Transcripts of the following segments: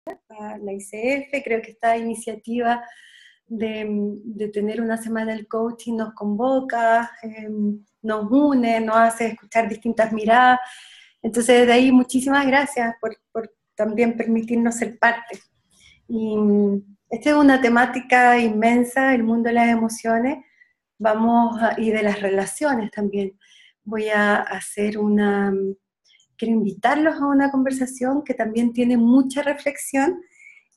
a la ICF. Creo que esta iniciativa de tener una semana del coaching nos convoca, nos une, nos hace escuchar distintas miradas. Entonces, de ahí muchísimas gracias por también permitirnos ser parte. Y esta es una temática inmensa, el mundo de las emociones, y de las relaciones también. Voy a hacer quiero invitarlos a una conversación que también tiene mucha reflexión.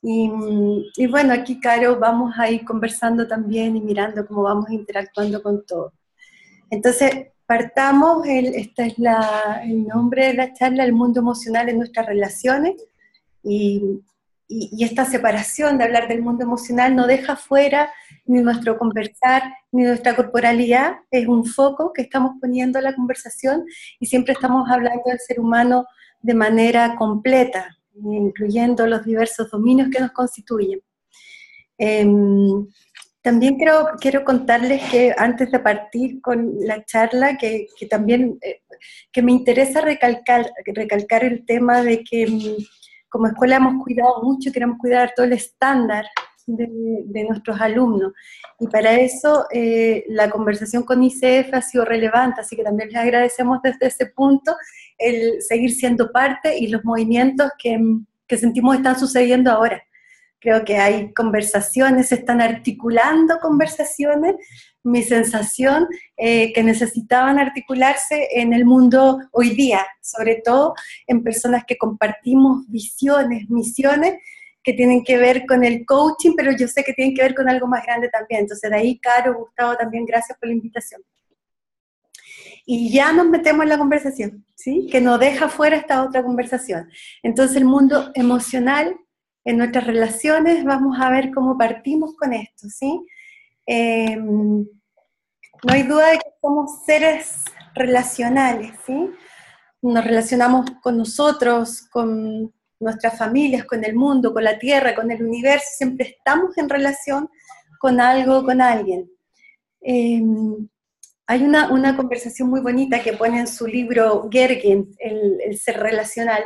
Y bueno, aquí, Caro, vamos a ir conversando también y mirando cómo vamos interactuando con todo. Entonces, partamos, este es el nombre de la charla, el mundo emocional en nuestras relaciones, y esta separación de hablar del mundo emocional no deja fuera ni nuestro conversar, ni nuestra corporalidad. Es un foco que estamos poniendo a la conversación, y siempre estamos hablando del ser humano de manera completa, incluyendo los diversos dominios que nos constituyen. También quiero contarles que antes de partir con la charla, que también que me interesa recalcar el tema de que como escuela hemos cuidado mucho y queremos cuidar todo el estándar de nuestros alumnos. Y para eso la conversación con ICF ha sido relevante, así que también les agradecemos desde ese punto el seguir siendo parte y los movimientos que sentimos están sucediendo ahora. Creo que hay conversaciones, se están articulando conversaciones, mi sensación que necesitaban articularse en el mundo hoy día, sobre todo en personas que compartimos visiones, misiones, que tienen que ver con el coaching, pero yo sé que tienen que ver con algo más grande también. Entonces de ahí, Caro, Gustavo, también gracias por la invitación. Y ya nos metemos en la conversación, ¿sí? Que no deja fuera esta otra conversación. Entonces el mundo emocional en nuestras relaciones, vamos a ver cómo partimos con esto, ¿sí? No hay duda de que somos seres relacionales, ¿sí? Nos relacionamos con nosotros, con nuestras familias, con el mundo, con la tierra, con el universo, siempre estamos en relación con algo, con alguien. Hay una conversación muy bonita que pone en su libro Gergen, el ser relacional,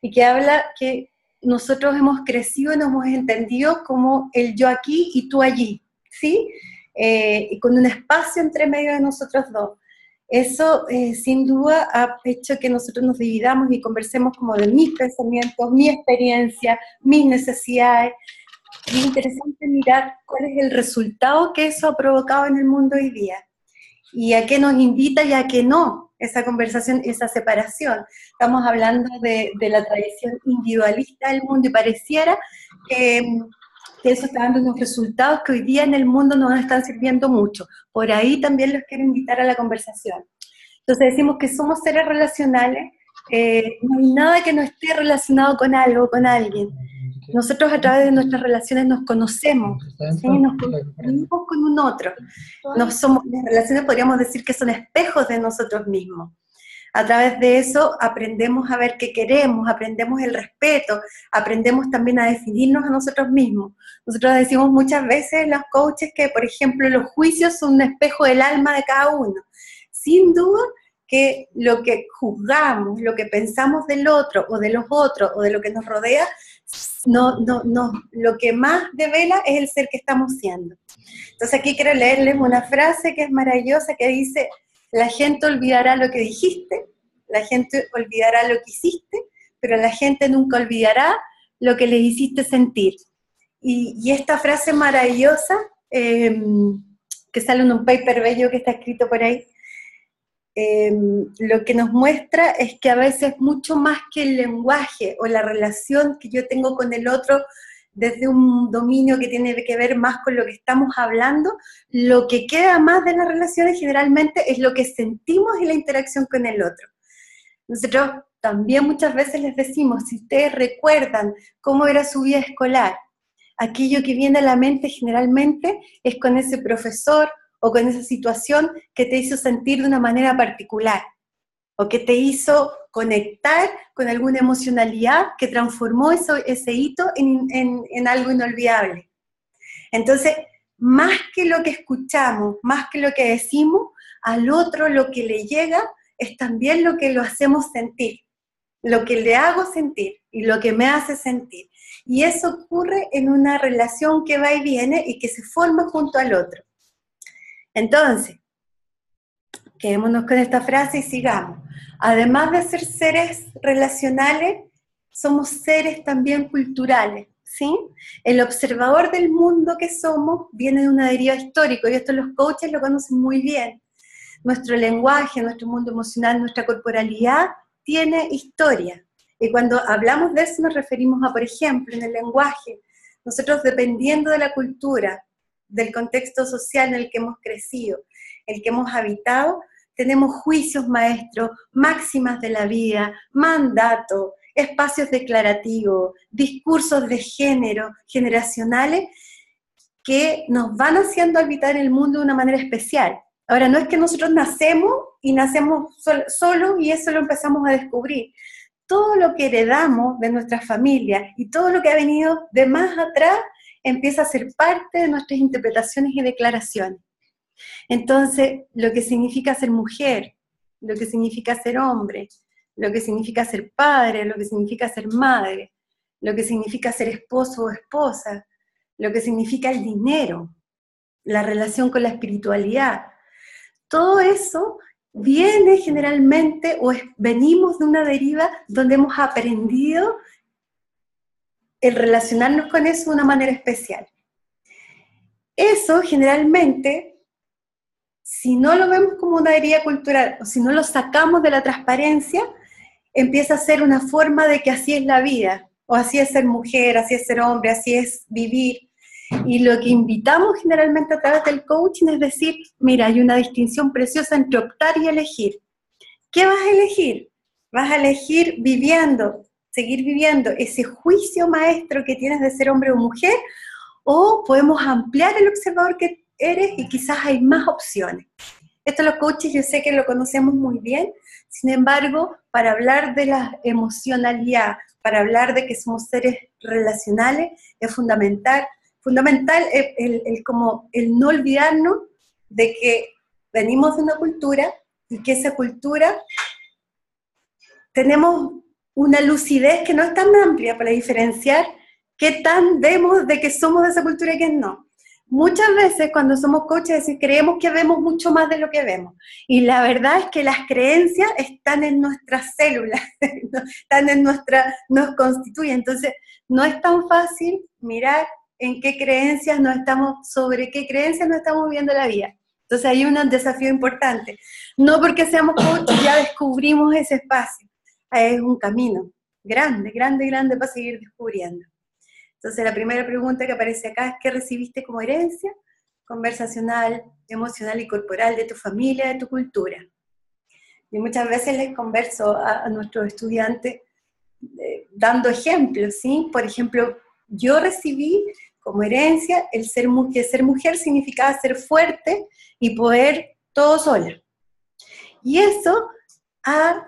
y que habla que nosotros hemos crecido y nos hemos entendido como el yo aquí y tú allí, ¿sí? Y con un espacio entre medio de nosotros dos. Eso, sin duda, ha hecho que nosotros nos dividamos y conversemos como de mis pensamientos, mi experiencia, mis necesidades. Y es interesante mirar cuál es el resultado que eso ha provocado en el mundo hoy día. Y a qué nos invita y a qué no, esa conversación, esa separación. Estamos hablando de la tradición individualista del mundo y pareciera que eso está dando unos resultados que hoy día en el mundo no nos están sirviendo mucho. Por ahí también los quiero invitar a la conversación. Entonces decimos que somos seres relacionales, no hay nada que no esté relacionado con algo, con alguien. Nosotros a través de nuestras relaciones nos conocemos, ¿sí? Nos construimos con un otro. Las relaciones podríamos decir que son espejos de nosotros mismos. A través de eso aprendemos a ver qué queremos, aprendemos el respeto, aprendemos también a definirnos a nosotros mismos. Nosotros decimos muchas veces los coaches que, por ejemplo, los juicios son un espejo del alma de cada uno. Sin duda que lo que juzgamos, lo que pensamos del otro o de los otros o de lo que nos rodea, lo que más devela es el ser que estamos siendo. Entonces aquí quiero leerles una frase que es maravillosa, que dice: la gente olvidará lo que dijiste, la gente olvidará lo que hiciste, pero la gente nunca olvidará lo que les hiciste sentir. Y esta frase maravillosa, que sale en un paper bello que está escrito por ahí, lo que nos muestra es que a veces mucho más que el lenguaje o la relación que yo tengo con el otro desde un dominio que tiene que ver más con lo que estamos hablando, lo que queda más de las relaciones generalmente es lo que sentimos y la interacción con el otro. Nosotros también muchas veces les decimos, si ustedes recuerdan cómo era su vida escolar, aquello que viene a la mente generalmente es con ese profesor o con esa situación que te hizo sentir de una manera particular, o que te hizo conectar con alguna emocionalidad que transformó ese hito en algo inolvidable. Entonces, más que lo que escuchamos, más que lo que decimos, al otro lo que le llega es también lo que lo hacemos sentir, lo que le hago sentir y lo que me hace sentir. Y eso ocurre en una relación que va y viene y que se forma junto al otro. Entonces, quedémonos con esta frase y sigamos. Además de ser seres relacionales, somos seres también culturales, ¿sí? El observador del mundo que somos viene de una deriva histórica, y esto los coaches lo conocen muy bien. Nuestro lenguaje, nuestro mundo emocional, nuestra corporalidad tiene historia. Y cuando hablamos de eso nos referimos a, por ejemplo, en el lenguaje, nosotros dependiendo de la cultura, del contexto social en el que hemos crecido, el que hemos habitado, tenemos juicios maestros, máximas de la vida, mandatos, espacios declarativos, discursos de género, generacionales, que nos van haciendo habitar el mundo de una manera especial. Ahora, no es que nosotros nacemos y nacemos solos y eso lo empezamos a descubrir. Todo lo que heredamos de nuestra familia y todo lo que ha venido de más atrás empieza a ser parte de nuestras interpretaciones y declaraciones. Entonces, lo que significa ser mujer, lo que significa ser hombre, lo que significa ser padre, lo que significa ser madre, lo que significa ser esposo o esposa, lo que significa el dinero, la relación con la espiritualidad, todo eso viene generalmente, venimos de una deriva donde hemos aprendido el relacionarnos con eso de una manera especial. Eso generalmente, si no lo vemos como una deriva cultural, o si no lo sacamos de la transparencia, empieza a ser una forma de que así es la vida, o así es ser mujer, así es ser hombre, así es vivir. Y lo que invitamos generalmente a través del coaching es decir, mira, hay una distinción preciosa entre optar y elegir. ¿Qué vas a elegir? Vas a elegir seguir viviendo ese juicio maestro que tienes de ser hombre o mujer, o podemos ampliar el observador que eres y quizás hay más opciones. Esto los coaches yo sé que lo conocemos muy bien, sin embargo, para hablar de la emocionalidad, para hablar de que somos seres relacionales, es fundamental como el no olvidarnos de que venimos de una cultura y que esa cultura tenemos una lucidez que no es tan amplia para diferenciar qué tan vemos de que somos de esa cultura y qué no. Muchas veces cuando somos coaches creemos que vemos mucho más de lo que vemos. Y la verdad es que las creencias están en nuestras células, están en nos constituyen. Entonces no es tan fácil mirar en qué creencias sobre qué creencias nos estamos viendo la vida. Entonces hay un desafío importante. No porque seamos coaches ya descubrimos ese espacio. Es un camino grande, grande, grande para seguir descubriendo. Entonces la primera pregunta que aparece acá es ¿qué recibiste como herencia conversacional, emocional y corporal de tu familia, de tu cultura? Y muchas veces les converso a nuestros estudiantes dando ejemplos, ¿sí? Por ejemplo, yo recibí como herencia que ser mujer significaba ser fuerte y poder todo sola. Y eso ha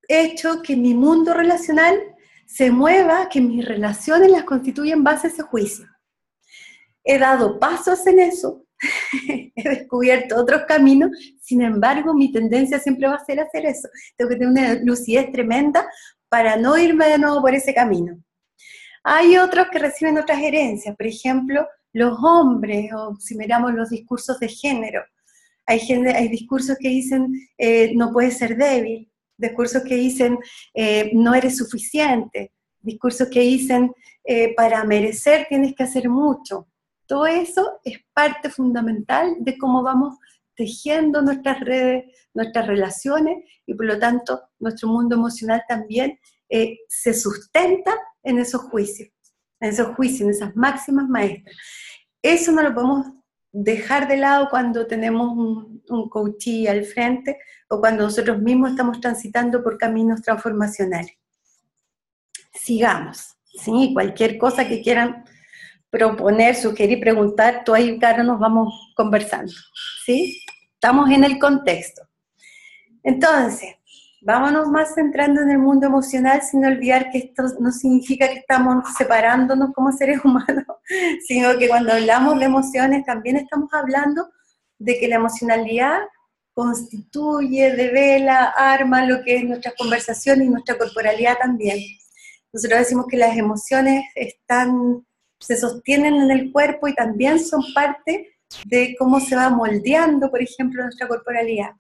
hecho que mi mundo relacional se mueva, que mis relaciones las constituyen en base a ese juicio. He dado pasos en eso, he descubierto otros caminos, sin embargo mi tendencia siempre va a ser hacer eso. Tengo que tener una lucidez tremenda para no irme de nuevo por ese camino. Hay otros que reciben otras herencias, por ejemplo, los hombres, o si miramos los discursos de género, hay discursos que dicen no puedes ser débil, discursos que dicen no eres suficiente, discursos que dicen para merecer tienes que hacer mucho. Todo eso es parte fundamental de cómo vamos tejiendo nuestras redes, nuestras relaciones, y por lo tanto nuestro mundo emocional también se sustenta en esos juicios, en esas máximas maestras. Eso no lo podemos dejar de lado cuando tenemos un coachee al frente o cuando nosotros mismos estamos transitando por caminos transformacionales. Sigamos, ¿sí? Cualquier cosa que quieran proponer, sugerir, preguntar, todo ahí, claro, nos vamos conversando, ¿sí? Estamos en el contexto. Entonces, vámonos más centrando en el mundo emocional sin olvidar que esto no significa que estamos separándonos como seres humanos, sino que cuando hablamos de emociones también estamos hablando de que la emocionalidad constituye, devela, arma lo que es nuestra conversación y nuestra corporalidad también. Nosotros decimos que las emociones se sostienen en el cuerpo y también son parte de cómo se va moldeando, por ejemplo, nuestra corporalidad.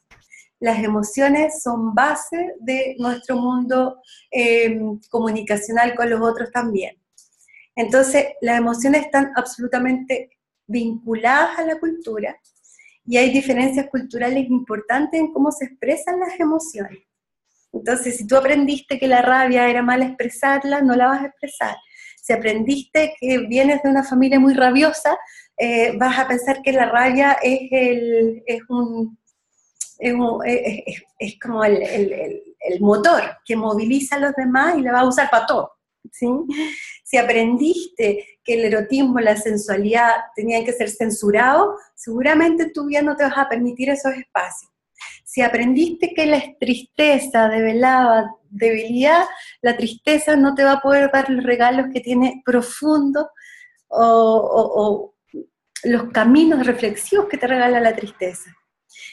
Las emociones son base de nuestro mundo comunicacional con los otros también. Entonces, las emociones están absolutamente vinculadas a la cultura y hay diferencias culturales importantes en cómo se expresan las emociones. Entonces, si tú aprendiste que la rabia era mal expresarla, no la vas a expresar. Si aprendiste que vienes de una familia muy rabiosa, vas a pensar que la rabia es como el motor que moviliza a los demás y la va a usar para todo, ¿sí? Si aprendiste que el erotismo, la sensualidad tenían que ser censurados, seguramente en tu vida no te vas a permitir esos espacios. Si aprendiste que la tristeza develaba debilidad, la tristeza no te va a poder dar los regalos que tiene profundos o los caminos reflexivos que te regala la tristeza.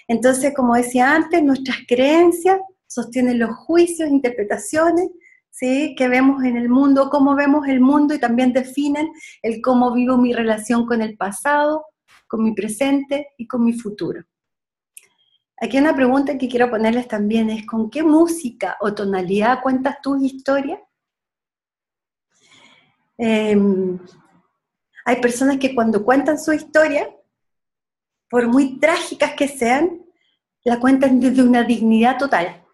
Entonces, como decía antes, nuestras creencias sostienen los juicios, interpretaciones, ¿sí?, que vemos en el mundo, cómo vemos el mundo, y también definen el cómo vivo mi relación con el pasado, con mi presente y con mi futuro. Aquí una pregunta que quiero ponerles también es, ¿con qué música o tonalidad cuentas tus historias? Hay personas que cuando cuentan su historia, por muy trágicas que sean, la cuentan desde una dignidad total.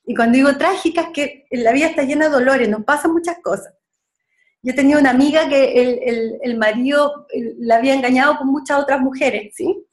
Y cuando digo trágicas, que la vida está llena de dolores, nos pasan muchas cosas. Yo tenía una amiga que el marido la había engañado con muchas otras mujeres, ¿sí?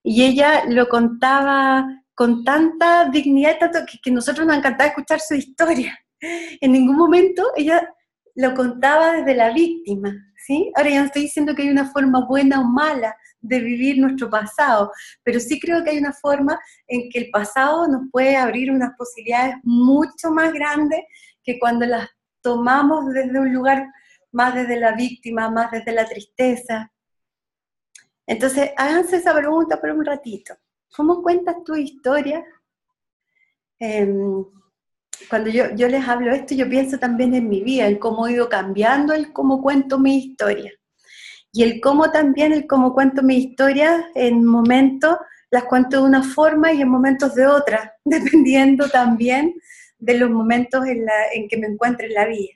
Y ella lo contaba con tanta dignidad, tanto que nosotros nos encantaba escuchar su historia. En ningún momento ella lo contaba desde la víctima, ¿sí? Ahora ya no estoy diciendo que hay una forma buena o mala de vivir nuestro pasado, pero sí creo que hay una forma en que el pasado nos puede abrir unas posibilidades mucho más grandes que cuando las tomamos desde un lugar más desde la víctima, más desde la tristeza. Entonces, háganse esa pregunta por un ratito. ¿Cómo cuentas tu historia? Cuando yo les hablo esto, yo pienso también en mi vida, en cómo he ido cambiando el cómo cuento mi historia. Y el cómo también, el cómo cuento mi historia, en momentos las cuento de una forma y en momentos de otra, dependiendo también de los momentos en que me encuentre en la vida.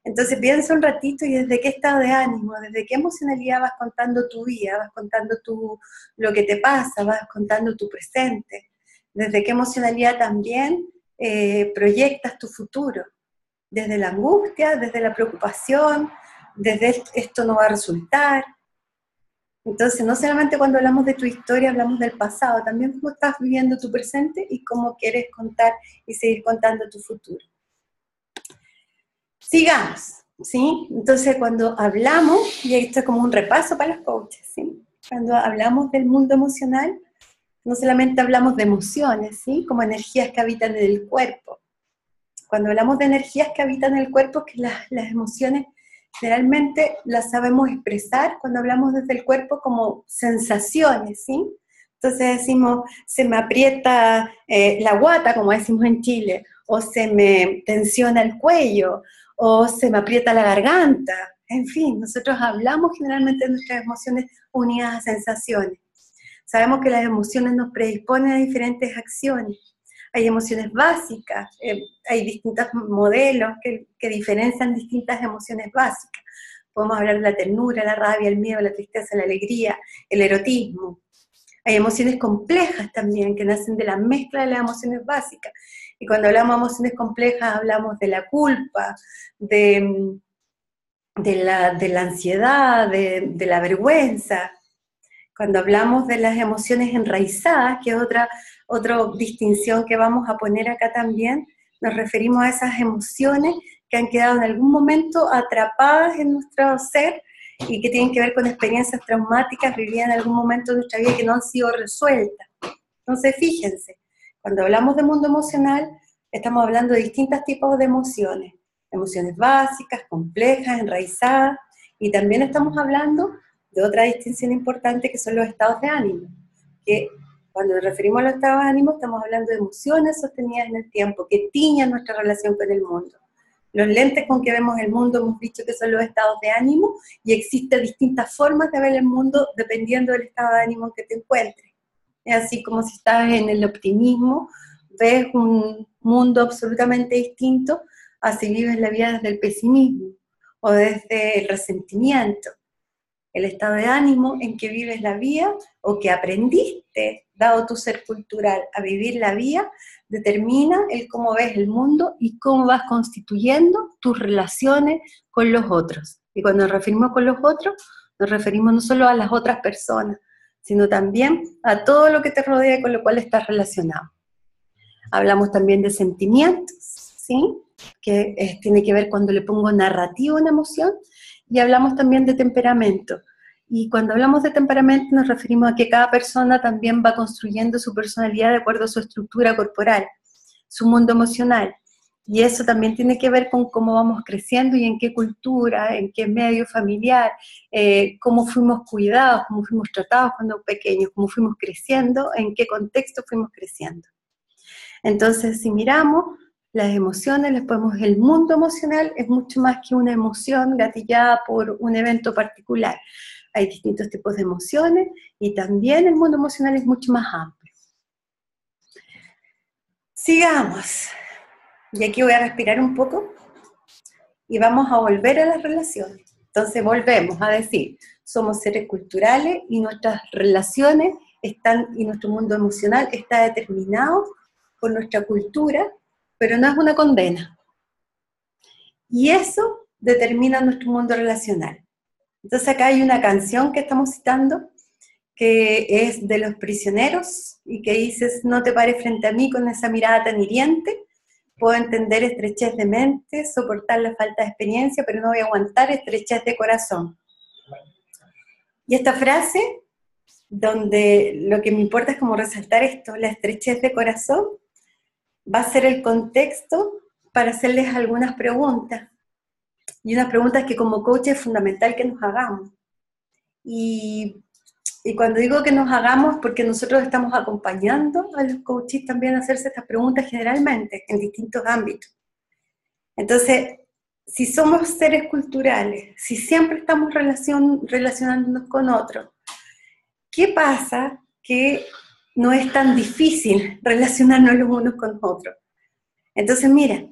Entonces piensa un ratito y desde qué estado de ánimo, desde qué emocionalidad vas contando tu vida, vas contando lo que te pasa, vas contando tu presente, desde qué emocionalidad también proyectas tu futuro, desde la angustia, desde la preocupación, desde esto no va a resultar. Entonces no solamente cuando hablamos de tu historia hablamos del pasado, también cómo estás viviendo tu presente y cómo quieres contar y seguir contando tu futuro. Sigamos, ¿sí? Entonces cuando hablamos, y esto es como un repaso para los coaches, ¿sí? Cuando hablamos del mundo emocional, no solamente hablamos de emociones, ¿sí?, como energías que habitan en el cuerpo. Cuando hablamos de energías que habitan en el cuerpo, que las emociones generalmente las sabemos expresar cuando hablamos desde el cuerpo como sensaciones, ¿sí? Entonces decimos, se me aprieta la guata, como decimos en Chile, o se me tensiona el cuello, o se me aprieta la garganta. En fin, nosotros hablamos generalmente de nuestras emociones unidas a sensaciones. Sabemos que las emociones nos predisponen a diferentes acciones. Hay emociones básicas, hay distintos modelos que diferencian distintas emociones básicas. Podemos hablar de la ternura, la rabia, el miedo, la tristeza, la alegría, el erotismo. Hay emociones complejas también, que nacen de la mezcla de las emociones básicas. Y cuando hablamos de emociones complejas, hablamos de la culpa, de la ansiedad, de la vergüenza. Cuando hablamos de las emociones enraizadas, que es otra distinción que vamos a poner acá también, nos referimos a esas emociones que han quedado en algún momento atrapadas en nuestro ser y que tienen que ver con experiencias traumáticas vividas en algún momento de nuestra vida que no han sido resueltas. Entonces, fíjense, cuando hablamos de mundo emocional, estamos hablando de distintos tipos de emociones. Emociones básicas, complejas, enraizadas, y también estamos hablando de otra distinción importante que son los estados de ánimo, que cuando nos referimos a los estados de ánimo estamos hablando de emociones sostenidas en el tiempo, que tiñan nuestra relación con el mundo. Los lentes con que vemos el mundo hemos dicho que son los estados de ánimo, y existen distintas formas de ver el mundo dependiendo del estado de ánimo en que te encuentres. Es así como si estás en el optimismo, ves un mundo absolutamente distinto a si vives la vida desde el pesimismo o desde el resentimiento. El estado de ánimo en que vives la vida o que aprendiste, dado tu ser cultural, a vivir la vida, determina el cómo ves el mundo y cómo vas constituyendo tus relaciones con los otros. Y cuando nos referimos con los otros, nos referimos no solo a las otras personas, sino también a todo lo que te rodea y con lo cual estás relacionado. Hablamos también de sentimientos, ¿sí? Que tiene que ver cuando le pongo narrativo a una emoción, y hablamos también de temperamento. Y cuando hablamos de temperamento nos referimos a que cada persona también va construyendo su personalidad de acuerdo a su estructura corporal, su mundo emocional. Y eso también tiene que ver con cómo vamos creciendo y en qué cultura, en qué medio familiar, cómo fuimos cuidados, cómo fuimos tratados cuando pequeños, cómo fuimos creciendo, en qué contexto fuimos creciendo. Entonces, si miramos las emociones, el mundo emocional es mucho más que una emoción gatillada por un evento particular. Hay distintos tipos de emociones y también el mundo emocional es mucho más amplio. Sigamos. Y aquí voy a respirar un poco y vamos a volver a las relaciones. Entonces volvemos a decir, somos seres culturales y nuestras relaciones y nuestro mundo emocional está determinado por nuestra cultura, pero no es una condena. Y eso determina nuestro mundo relacional. Entonces acá hay una canción que estamos citando, que es de Los Prisioneros, y que dice: no te pares frente a mí con esa mirada tan hiriente, puedo entender estrechez de mente, soportar la falta de experiencia, pero no voy a aguantar estrechez de corazón. Y esta frase, donde lo que me importa es como resaltar esto, la estrechez de corazón, va a ser el contexto para hacerles algunas preguntas. Y unas preguntas que como coach es fundamental que nos hagamos. Y cuando digo que nos hagamos, porque nosotros estamos acompañando a los coaches también a hacerse estas preguntas generalmente, en distintos ámbitos. Entonces, si somos seres culturales, si siempre estamos relacionándonos con otros, ¿qué pasa que no es tan difícil relacionarnos los unos con otros? Entonces, mira,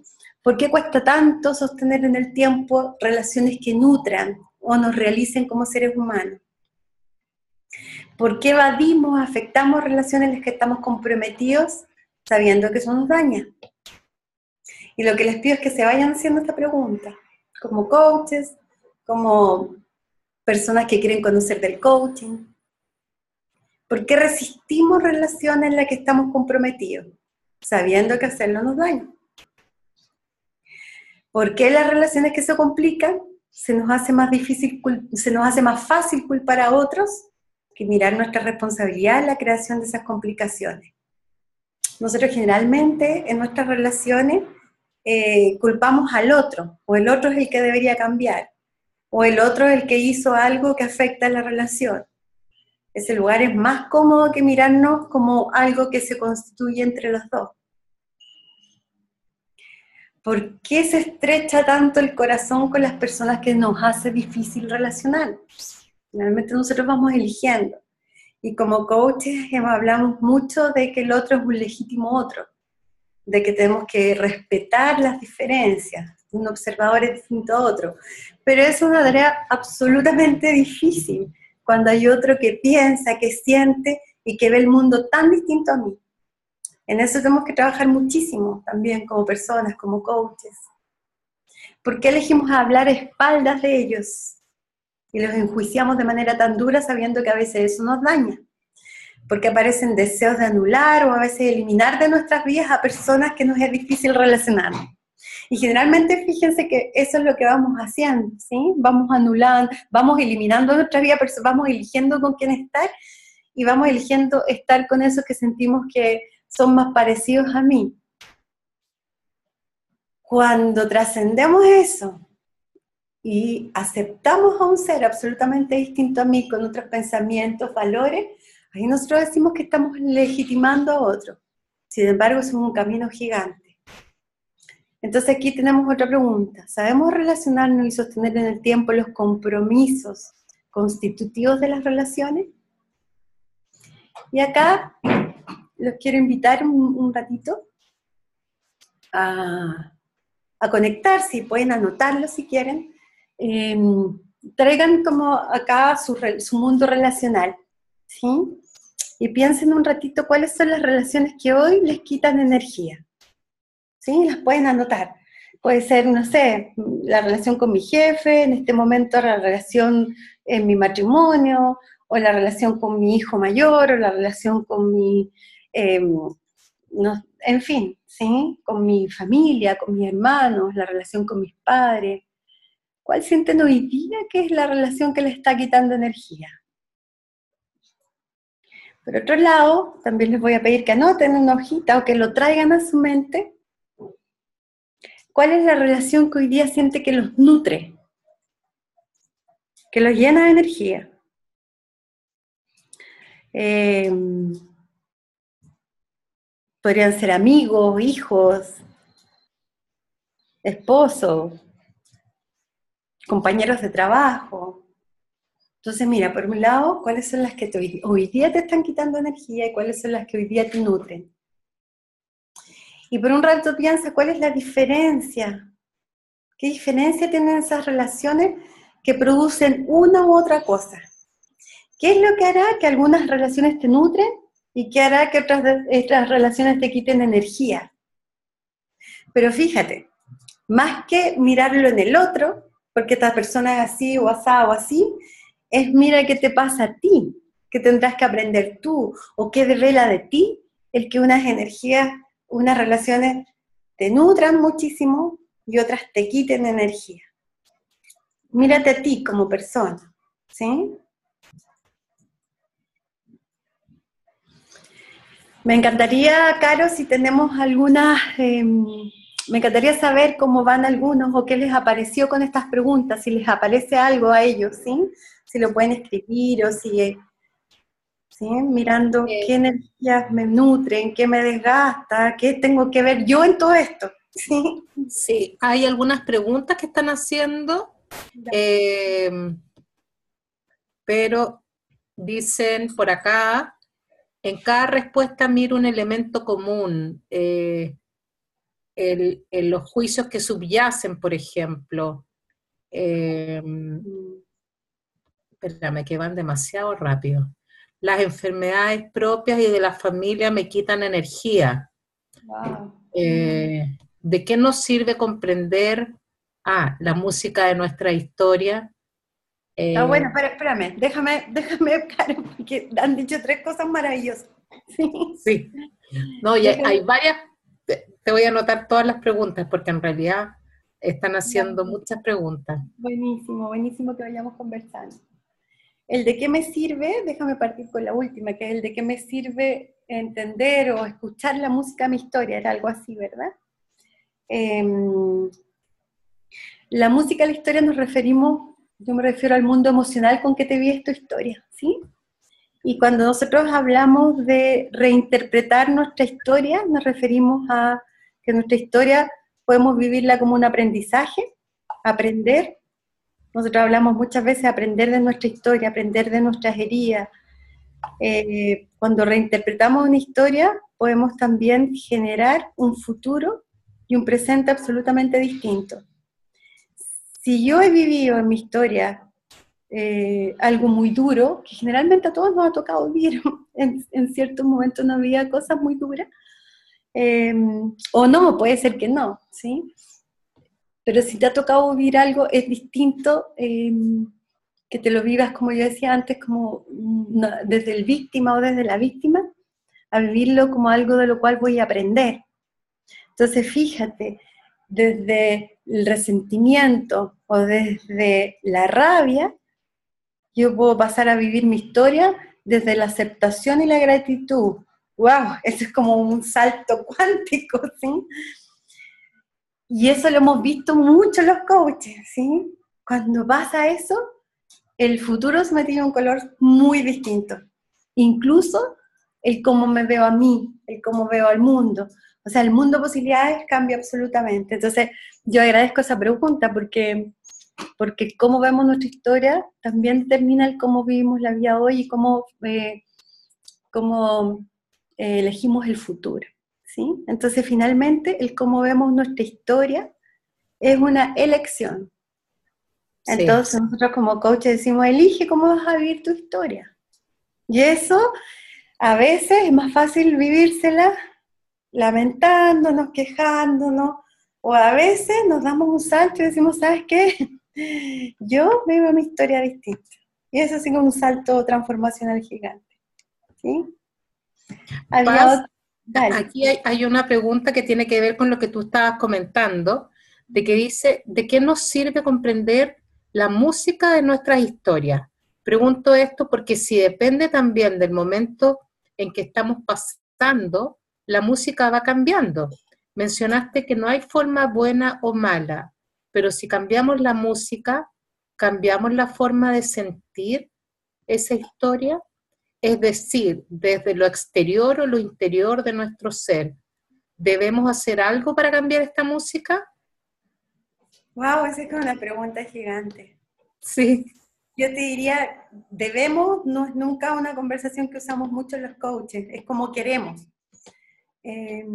¿por qué cuesta tanto sostener en el tiempo relaciones que nutran o nos realicen como seres humanos? ¿Por qué evadimos, afectamos relaciones en las que estamos comprometidos sabiendo que eso nos daña? Y lo que les pido es que se vayan haciendo esta pregunta, como coaches, como personas que quieren conocer del coaching. ¿Por qué resistimos relaciones en las que estamos comprometidos, sabiendo que hacerlo nos daña? ¿Por qué las relaciones que se complican se nos hace más fácil culpar a otros que mirar nuestra responsabilidad en la creación de esas complicaciones? Nosotros generalmente en nuestras relaciones culpamos al otro, o el otro es el que debería cambiar, o el otro es el que hizo algo que afecta a la relación. Ese lugar es más cómodo que mirarnos como algo que se constituye entre los dos. ¿Por qué se estrecha tanto el corazón con las personas que nos hace difícil relacionar? Finalmente nosotros vamos eligiendo. Y como coaches hablamos mucho de que el otro es un legítimo otro, de que tenemos que respetar las diferencias, un observador es distinto a otro. Pero es una tarea absolutamente difícil cuando hay otro que piensa, que siente y que ve el mundo tan distinto a mí. En eso tenemos que trabajar muchísimo también como personas, como coaches. ¿Por qué elegimos hablar a espaldas de ellos? Y los enjuiciamos de manera tan dura sabiendo que a veces eso nos daña. Porque aparecen deseos de anular o a veces eliminar de nuestras vidas a personas que nos es difícil relacionarnos. Y generalmente fíjense que eso es lo que vamos haciendo, ¿sí? Vamos anulando, vamos eliminando de nuestra vida, vamos eligiendo con quién estar y vamos eligiendo estar con esos que sentimos que son más parecidos a mí. Cuando trascendemos eso y aceptamos a un ser absolutamente distinto a mí, con otros pensamientos, valores, ahí nosotros decimos que estamos legitimando a otro. Sin embargo, es un camino gigante. Entonces aquí tenemos otra pregunta. ¿Sabemos relacionarnos y sostener en el tiempo los compromisos constitutivos de las relaciones? Y acá los quiero invitar un ratito a conectar, si pueden anotarlo si quieren. Traigan como acá su mundo relacional, ¿sí? Y piensen un ratito cuáles son las relaciones que hoy les quitan energía, ¿sí? Las pueden anotar. Puede ser, no sé, la relación con mi jefe, en este momento la relación en mi matrimonio, o la relación con mi hijo mayor, o la relación con mi, en fin, ¿sí? Con mi familia, con mis hermanos, la relación con mis padres. ¿Cuál sienten hoy día que es la relación que les está quitando energía? Por otro lado, también les voy a pedir que anoten en una hojita o que lo traigan a su mente. ¿Cuál es la relación que hoy día siente que los nutre? Que los llena de energía. Podrían ser amigos, hijos, esposos, compañeros de trabajo. Entonces, mira, por un lado, ¿cuáles son las que hoy día te están quitando energía y cuáles son las que hoy día te nutren? Y por un rato piensa, ¿cuál es la diferencia? ¿Qué diferencia tienen esas relaciones que producen una u otra cosa? ¿Qué es lo que hará que algunas relaciones te nutren y qué hará que otras relaciones te quiten energía? Pero fíjate, más que mirarlo en el otro, porque esta persona es así o asá o así, es mira qué te pasa a ti, qué tendrás que aprender tú, o qué devela de ti el que unas energías, unas relaciones te nutran muchísimo y otras te quiten energía. Mírate a ti como persona, ¿sí? Me encantaría, Caro, si tenemos algunas, me encantaría saber cómo van algunos o qué les apareció con estas preguntas, si les aparece algo a ellos, ¿sí? Si lo pueden escribir o si, ¿sí? Mirando qué energías me nutren, qué me desgasta, qué tengo que ver yo en todo esto, ¿sí? Sí, hay algunas preguntas que están haciendo, pero dicen por acá, en cada respuesta miro un elemento común, en los juicios que subyacen, por ejemplo. Espérame, que van demasiado rápido. Las enfermedades propias y de la familia me quitan energía. Wow. ¿De qué nos sirve comprender la música de nuestra historia? Bueno, espérame, déjame, Caro, porque han dicho 3 cosas maravillosas. Sí. Sí. No, y hay varias, te voy a anotar todas las preguntas, porque en realidad están haciendo muchas preguntas. Buenísimo, buenísimo que vayamos conversando. El de qué me sirve, déjame partir con la última, que es el de qué me sirve entender o escuchar la música a mi historia, era algo así, ¿verdad? La música a la historia nos referimos, yo me refiero al mundo emocional con que te vives tu historia, ¿sí? Y cuando nosotros hablamos de reinterpretar nuestra historia, nos referimos a que nuestra historia podemos vivirla como un aprendizaje, aprender. Nosotros hablamos muchas veces de aprender de nuestra historia, aprender de nuestras heridas. Cuando reinterpretamos una historia, podemos también generar un futuro y un presente absolutamente distinto. Si yo he vivido en mi historia algo muy duro, que generalmente a todos nos ha tocado vivir en ciertos momentos en la vida cosas muy duras, o no, puede ser que no, ¿sí? Pero si te ha tocado vivir algo, es distinto que te lo vivas, como yo decía antes, como desde el víctima o desde la víctima, a vivirlo como algo de lo cual voy a aprender. Entonces, fíjate, desde el resentimiento o desde la rabia, yo puedo pasar a vivir mi historia desde la aceptación y la gratitud. ¡Wow! Eso es como un salto cuántico, ¿sí? Y eso lo hemos visto mucho en los coaches, ¿sí? Cuando pasa eso, el futuro se me tiene un color muy distinto. Incluso el cómo me veo a mí, el cómo veo al mundo. O sea, el mundo de posibilidades cambia absolutamente. Entonces, yo agradezco esa pregunta porque cómo vemos nuestra historia también determina el cómo vivimos la vida hoy y cómo elegimos el futuro, ¿sí? Entonces, finalmente, el cómo vemos nuestra historia es una elección. Sí, Entonces, nosotros como coaches decimos, elige cómo vas a vivir tu historia. Y eso, a veces, es más fácil vivírsela lamentándonos, quejándonos, o a veces nos damos un salto y decimos, ¿sabes qué? Yo vivo mi historia distinta. Y eso sí que es un salto transformacional gigante. ¿Sí? Había Paz, otro, dale. aquí hay una pregunta que tiene que ver con lo que tú estabas comentando, de que dice, ¿de qué nos sirve comprender la música de nuestras historias? Pregunto esto porque si depende también del momento en que estamos pasando, la música va cambiando. Mencionaste que no hay forma buena o mala, pero si cambiamos la música, cambiamos la forma de sentir esa historia. Es decir, desde lo exterior o lo interior de nuestro ser, ¿debemos hacer algo para cambiar esta música? Wow, esa es como una pregunta gigante. Sí, Yo te diría, debemos, no es nunca una conversación que usamos mucho los coaches, es como queremos. Eh,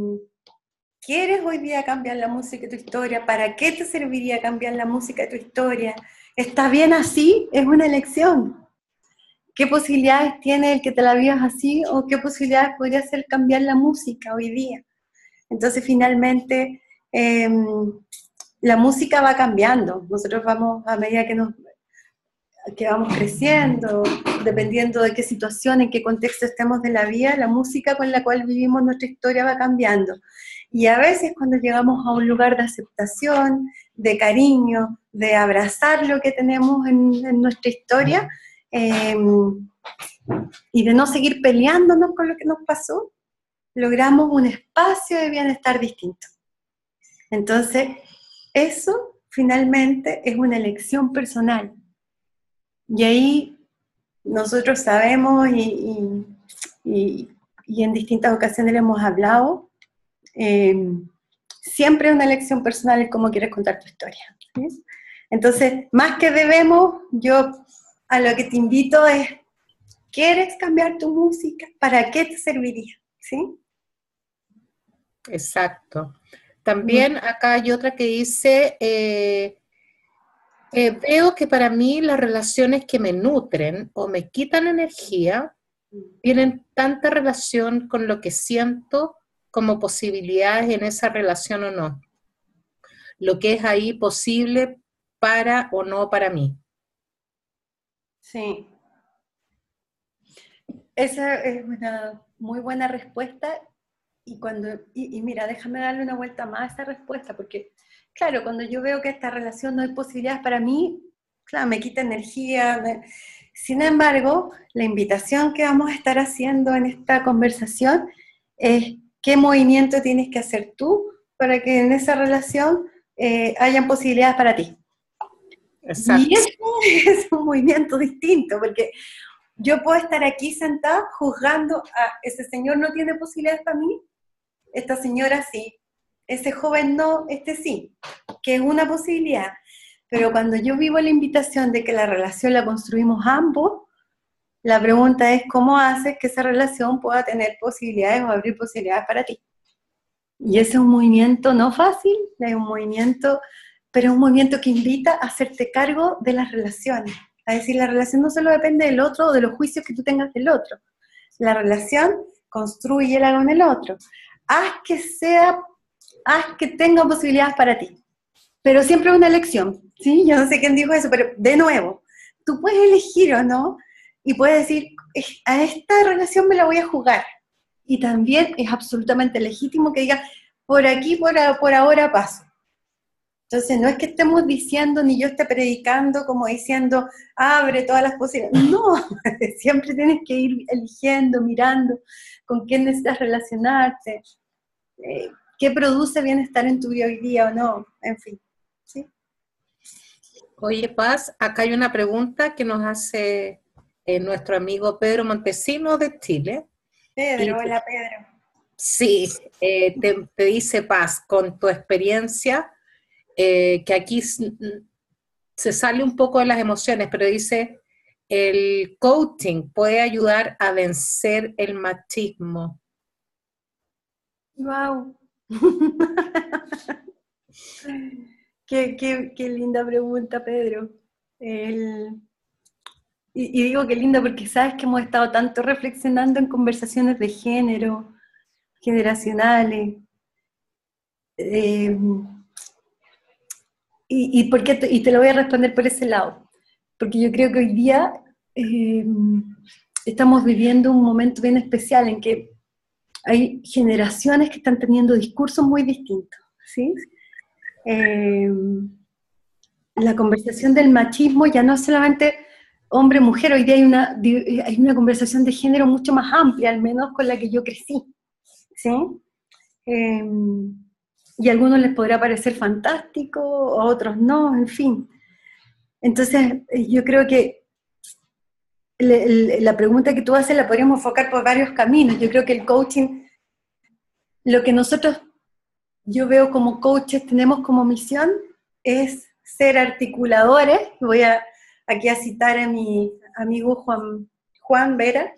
¿Quieres hoy día cambiar la música de tu historia? ¿Para qué te serviría cambiar la música de tu historia? ¿Está bien así? Es una elección. ¿Qué posibilidades tiene el que te la vivas así o qué posibilidades podría ser cambiar la música hoy día? Entonces, finalmente, la música va cambiando. Nosotros vamos, a medida que vamos creciendo, dependiendo de qué situación, en qué contexto estemos de la vida, la música con la cual vivimos nuestra historia va cambiando. Y a veces cuando llegamos a un lugar de aceptación, de cariño, de abrazar lo que tenemos en nuestra historia, eh, y de no seguir peleándonos con lo que nos pasó, logramos un espacio de bienestar distinto. Entonces, eso finalmente es una elección personal. Y ahí nosotros sabemos y en distintas ocasiones le hemos hablado, eh, siempre es una elección personal cómo quieres contar tu historia. ¿Sí? Entonces, más que debemos, yo a lo que te invito es, ¿quieres cambiar tu música? ¿Para qué te serviría? ¿Sí? exacto. También acá hay otra que dice, veo que para mí las relaciones que me nutren o me quitan energía tienen tanta relación con lo que siento como posibilidades en esa relación o no. Lo que es ahí posible para o no para mí. Sí, esa es una muy buena respuesta y mira, déjame darle una vuelta más a esa respuesta, porque claro, cuando yo veo que esta relación no hay posibilidades para mí, claro, me quita energía. Sin embargo, la invitación que vamos a estar haciendo en esta conversación es qué movimiento tienes que hacer tú para que en esa relación hayan posibilidades para ti. Y Exacto. eso es un movimiento distinto, porque yo puedo estar aquí sentada juzgando a ese señor no tiene posibilidades para mí, esta señora sí, ese joven no, este sí, que es una posibilidad. Pero cuando yo vivo la invitación de que la relación la construimos ambos, la pregunta es cómo haces que esa relación pueda tener posibilidades o abrir posibilidades para ti. Y ese es un movimiento no fácil, es un movimiento, pero es un movimiento que invita a hacerte cargo de las relaciones. Es decir, la relación no solo depende del otro o de los juicios que tú tengas del otro. La relación construyela con el otro. Haz que sea, haz que tenga posibilidades para ti. Pero siempre es una elección, ¿sí? Yo no sé quién dijo eso, pero de nuevo, tú puedes elegir o no, y puedes decir, a esta relación me la voy a jugar. Y también es absolutamente legítimo que diga, por aquí, por ahora paso. Entonces, no es que estemos diciendo, ni yo esté predicando como diciendo, abre todas las posibilidades. No, siempre tienes que ir eligiendo, mirando con quién necesitas relacionarte, qué produce bienestar en tu vida hoy día o no, en fin. ¿Sí? Oye, Paz, acá hay una pregunta que nos hace nuestro amigo Pedro Montesino de Chile. Y Pedro, hola Pedro. Sí, te dice Paz, con tu experiencia, que aquí se sale un poco de las emociones, pero dice, el coaching puede ayudar a vencer el machismo. Wow. Qué linda pregunta, Pedro. El- y digo qué linda porque sabes que hemos estado tanto reflexionando en conversaciones de género, generacionales. eh, y te lo voy a responder por ese lado. Porque yo creo que hoy día eh, estamos viviendo un momento bien especial en que hay generaciones que están teniendo discursos muy distintos, ¿sí? Eh, la conversación del machismo ya no es solamente hombre-mujer, hoy día hay una conversación de género mucho más amplia, al menos con la que yo crecí, ¿sí? Eh, y a algunos les podrá parecer fantástico, a otros no, en fin. Entonces, yo creo que la pregunta que tú haces la podríamos enfocar por varios caminos. Yo creo que el coaching, lo que nosotros, yo veo como coaches, tenemos como misión, es ser articuladores. Voy aquí a citar a mi amigo Juan Vera,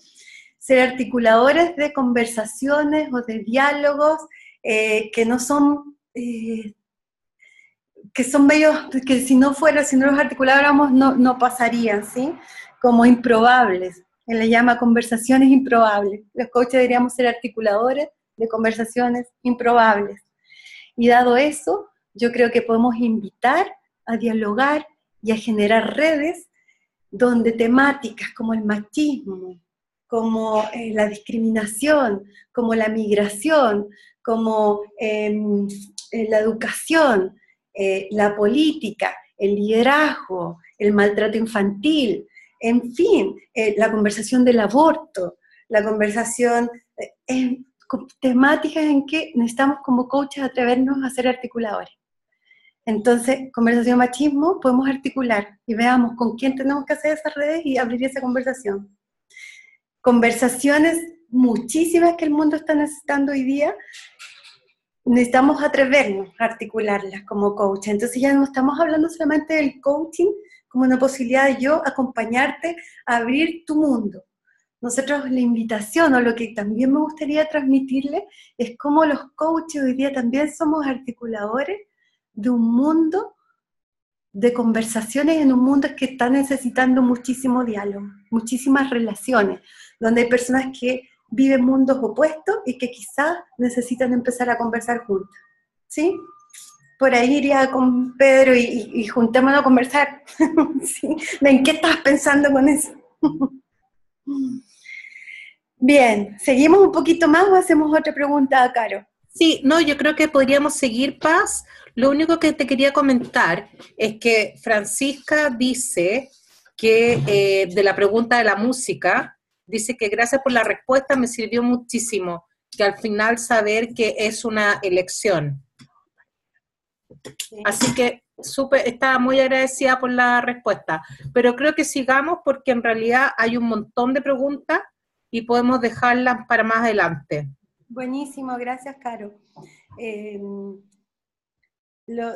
ser articuladores de conversaciones o de diálogos que no son, que son medios, que si no los articuláramos no pasarían, ¿sí? Como improbables. Él le llama conversaciones improbables. Los coaches deberíamos ser articuladores de conversaciones improbables. Y dado eso, yo creo que podemos invitar a dialogar y a generar redes donde temáticas como el machismo, como la discriminación, como la migración, como la educación, la política, el liderazgo, el maltrato infantil, en fin, la conversación del aborto, la conversación, temáticas en que necesitamos como coaches atrevernos a ser articuladores. Entonces, conversación machismo, podemos articular y veamos con quién tenemos que hacer esas redes y abrir esa conversación. Conversaciones muchísimas que el mundo está necesitando hoy día, necesitamos atrevernos a articularlas como coach. Entonces ya no estamos hablando solamente del coaching como una posibilidad de yo acompañarte a abrir tu mundo. Nosotros la invitación o lo que también me gustaría transmitirle es cómo los coaches hoy día también somos articuladores de un mundo de conversaciones en un mundo que está necesitando muchísimo diálogo, muchísimas relaciones, donde hay personas que viven mundos opuestos y que quizás necesitan empezar a conversar juntas, ¿sí? Por ahí iría con Pedro y juntémonos a conversar, ¿sí? ¿En qué estás pensando con eso? Bien, ¿seguimos un poquito más o hacemos otra pregunta a Caro? Sí, no, yo creo que podríamos seguir, Paz. Lo único que te quería comentar es que Francisca dice que de la pregunta de la música, dice que gracias por la respuesta, me sirvió muchísimo, que al final saber que es una elección. Sí. Así que estaba muy agradecida por la respuesta, pero creo que sigamos porque en realidad hay un montón de preguntas y podemos dejarlas para más adelante. Buenísimo, gracias, Caro.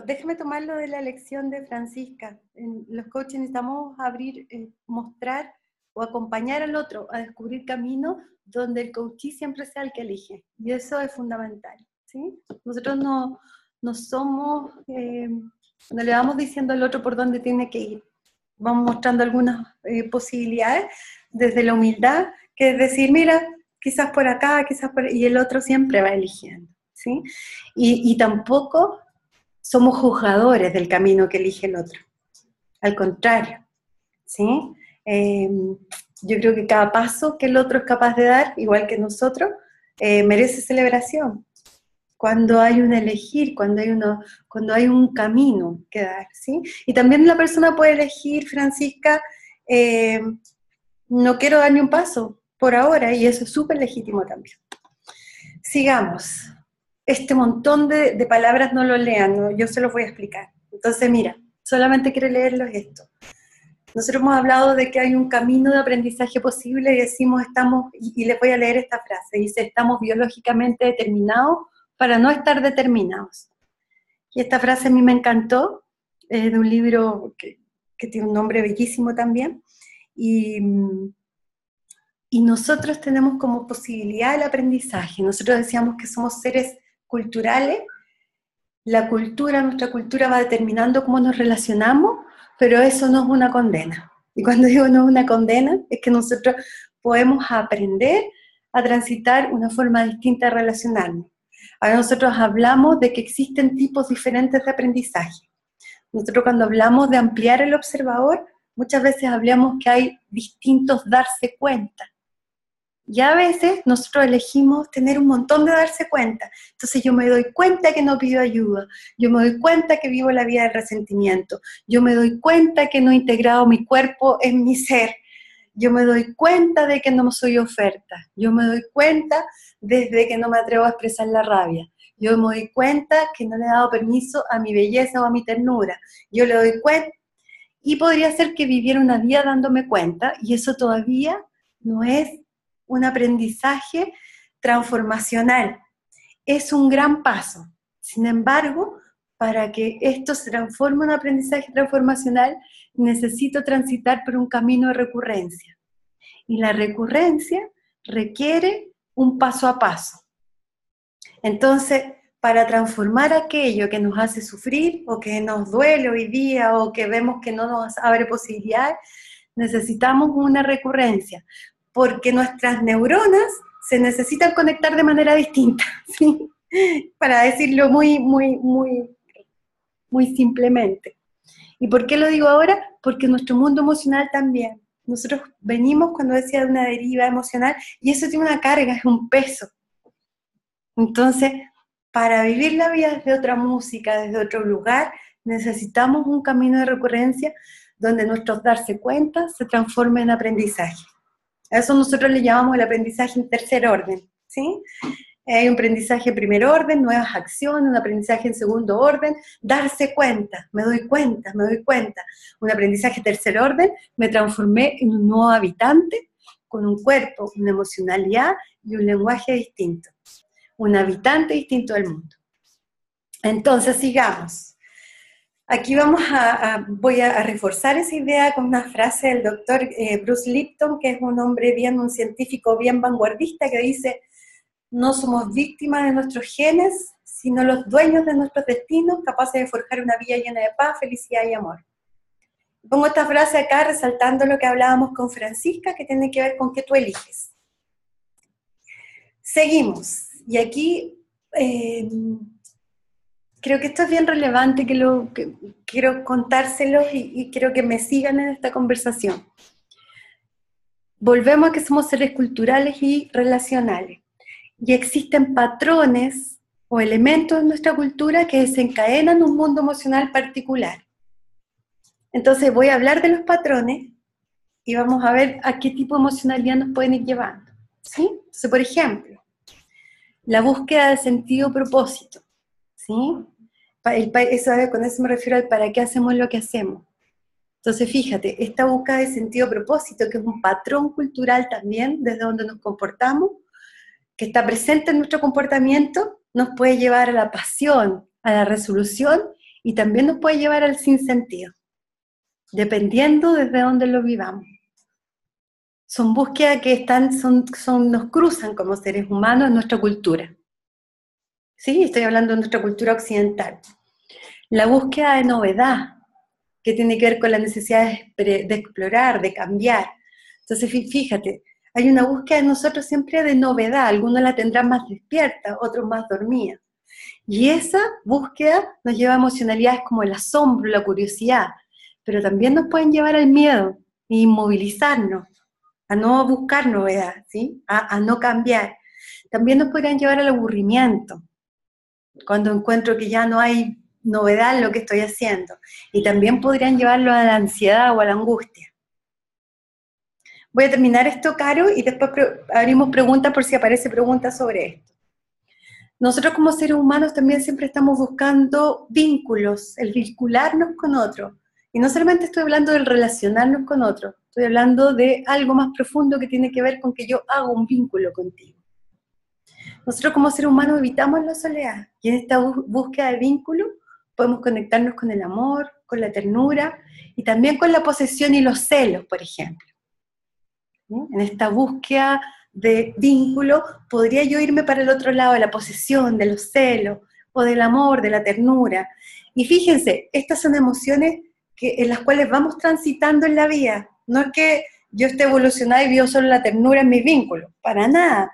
Déjame tomar lo de la elección de Francisca. En los coaches necesitamos abrir, mostrar o acompañar al otro a descubrir caminos donde el coachee siempre sea el que elige. Y eso es fundamental, ¿sí? Nosotros no somos, no le vamos diciendo al otro por dónde tiene que ir. Vamos mostrando algunas posibilidades desde la humildad, que es decir, mira, quizás por acá, quizás por... Y el otro siempre va eligiendo, ¿sí? Y tampoco somos juzgadores del camino que elige el otro. Al contrario, ¿sí? Yo creo que cada paso que el otro es capaz de dar, igual que nosotros, merece celebración. Cuando hay un elegir, cuando hay un camino que dar, ¿sí? Y también la persona puede elegir, Francisca, no quiero dar ni un paso por ahora, y eso es súper legítimo también. Sigamos. Este montón de palabras no lo lean, ¿no? Yo se los voy a explicar. Entonces, mira, solamente quiero leerlos esto. Nosotros hemos hablado de que hay un camino de aprendizaje posible y decimos y les voy a leer esta frase, dice, estamos biológicamente determinados para no estar determinados. Y esta frase a mí me encantó, de un libro que tiene un nombre bellísimo también, y nosotros tenemos como posibilidad el aprendizaje. Nosotros decíamos que somos seres culturales, nuestra cultura va determinando cómo nos relacionamos, pero eso no es una condena. Y cuando digo no es una condena, es que nosotros podemos aprender a transitar una forma distinta de relacionarnos. Ahora nosotros hablamos de que existen tipos diferentes de aprendizaje. Nosotros cuando hablamos de ampliar el observador, muchas veces hablamos que hay distintos darse cuenta. Y a veces nosotros elegimos tener un montón de darse cuenta. Entonces yo me doy cuenta que no pido ayuda, yo me doy cuenta que vivo la vida del resentimiento, yo me doy cuenta que no he integrado mi cuerpo en mi ser, yo me doy cuenta de que no soy oferta, yo me doy cuenta desde que no me atrevo a expresar la rabia, yo me doy cuenta que no le he dado permiso a mi belleza o a mi ternura, yo le doy cuenta, y podría ser que viviera una vida dándome cuenta, y eso todavía no es un aprendizaje transformacional. Es un gran paso. Sin embargo, para que esto se transforme en un aprendizaje transformacional, necesito transitar por un camino de recurrencia. Y la recurrencia requiere un paso a paso. Entonces, para transformar aquello que nos hace sufrir, o que nos duele hoy día, o que vemos que no nos abre posibilidades, necesitamos una recurrencia, porque nuestras neuronas se necesitan conectar de manera distinta, ¿sí? Para decirlo muy simplemente. ¿Y por qué lo digo ahora? Porque nuestro mundo emocional también. Nosotros venimos, cuando decía, de una deriva emocional, y eso tiene una carga, es un peso. Entonces, para vivir la vida desde otra música, desde otro lugar, necesitamos un camino de recurrencia donde nuestros darse cuenta se transforme en aprendizaje. A eso nosotros le llamamos el aprendizaje en tercer orden, ¿sí? Hay un aprendizaje en primer orden, nuevas acciones, un aprendizaje en segundo orden, darse cuenta, me doy cuenta. Un aprendizaje en tercer orden, me transformé en un nuevo habitante, con un cuerpo, una emocionalidad y un lenguaje distinto. Un habitante distinto del mundo. Entonces, sigamos. Aquí voy a reforzar esa idea con una frase del doctor Bruce Lipton, que es un científico bien vanguardista, que dice: no somos víctimas de nuestros genes, sino los dueños de nuestros destinos, capaces de forjar una vida llena de paz, felicidad y amor. Pongo esta frase acá resaltando lo que hablábamos con Francisca, que tiene que ver con que tú eliges. Seguimos, y aquí creo que esto es bien relevante, que quiero contárselos y quiero que me sigan en esta conversación. Volvemos a que somos seres culturales y relacionales, y existen patrones o elementos en nuestra cultura que desencadenan un mundo emocional particular. Entonces voy a hablar de los patrones y vamos a ver a qué tipo de emocionalidad nos pueden ir llevando, ¿sí? Entonces, por ejemplo, la búsqueda de sentido, propósito, ¿sí? Con eso me refiero al para qué hacemos lo que hacemos. Entonces, fíjate, esta búsqueda de sentido, propósito, que es un patrón cultural también, desde donde nos comportamos, que está presente en nuestro comportamiento, nos puede llevar a la pasión, a la resolución, y también nos puede llevar al sinsentido, dependiendo desde dónde lo vivamos. Son búsquedas que nos cruzan como seres humanos en nuestra cultura. ¿Sí? Estoy hablando de nuestra cultura occidental. La búsqueda de novedad, que tiene que ver con la necesidad de explorar, de cambiar. Entonces, fíjate, hay una búsqueda en nosotros siempre de novedad. Algunos la tendrán más despierta, otros más dormida. Y esa búsqueda nos lleva a emocionalidades como el asombro, la curiosidad, pero también nos pueden llevar al miedo e inmovilizarnos, a no buscar novedad, ¿sí? A no cambiar. También nos podrían llevar al aburrimiento, cuando encuentro que ya no hay novedad en lo que estoy haciendo. Y también podrían llevarlo a la ansiedad o a la angustia. Voy a terminar esto, Caro, y después abrimos preguntas por si aparece preguntas sobre esto. Nosotros como seres humanos también siempre estamos buscando vínculos, el vincularnos con otros. Y no solamente estoy hablando del relacionarnos con otros, estoy hablando de algo más profundo que tiene que ver con que yo hago un vínculo contigo. Nosotros como seres humanos evitamos la soledad, y en esta búsqueda de vínculo podemos conectarnos con el amor, con la ternura, y también con la posesión y los celos, por ejemplo. ¿Sí? En esta búsqueda de vínculo, podría yo irme para el otro lado de la posesión, de los celos, o del amor, de la ternura. Y fíjense, estas son emociones en las cuales vamos transitando en la vida. No es que yo esté evolucionada y vivo solo la ternura en mis vínculos, para nada.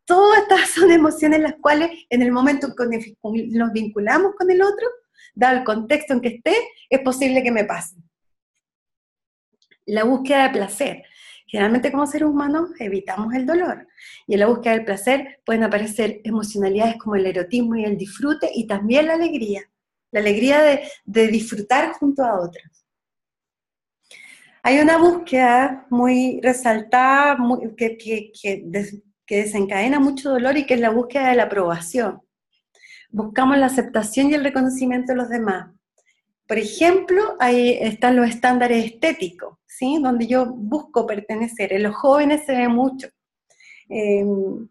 Todas estas son emociones en las cuales, en el momento en que nos vinculamos con el otro, dado el contexto en que esté, es posible que me pasen. La búsqueda de placer. Generalmente como seres humanos evitamos el dolor, y en la búsqueda del placer pueden aparecer emocionalidades como el erotismo y el disfrute, y también la alegría de disfrutar junto a otros. Hay una búsqueda muy resaltada que desencadena mucho dolor, y que es la búsqueda de la aprobación. Buscamos la aceptación y el reconocimiento de los demás. Por ejemplo, ahí están los estándares estéticos, ¿sí? Donde yo busco pertenecer. En los jóvenes se ve mucho. En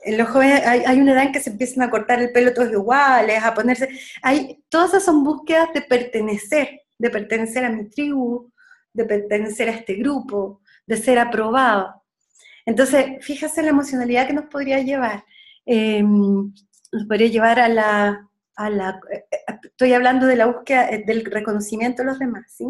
los jóvenes hay una edad en que se empiezan a cortar el pelo todos iguales, a ponerse... todas esas son búsquedas de pertenecer a mi tribu, de pertenecer a este grupo, de ser aprobado. Entonces, fíjate la emocionalidad que nos podría llevar. Nos podría llevar estoy hablando de la búsqueda del reconocimiento de los demás, ¿sí?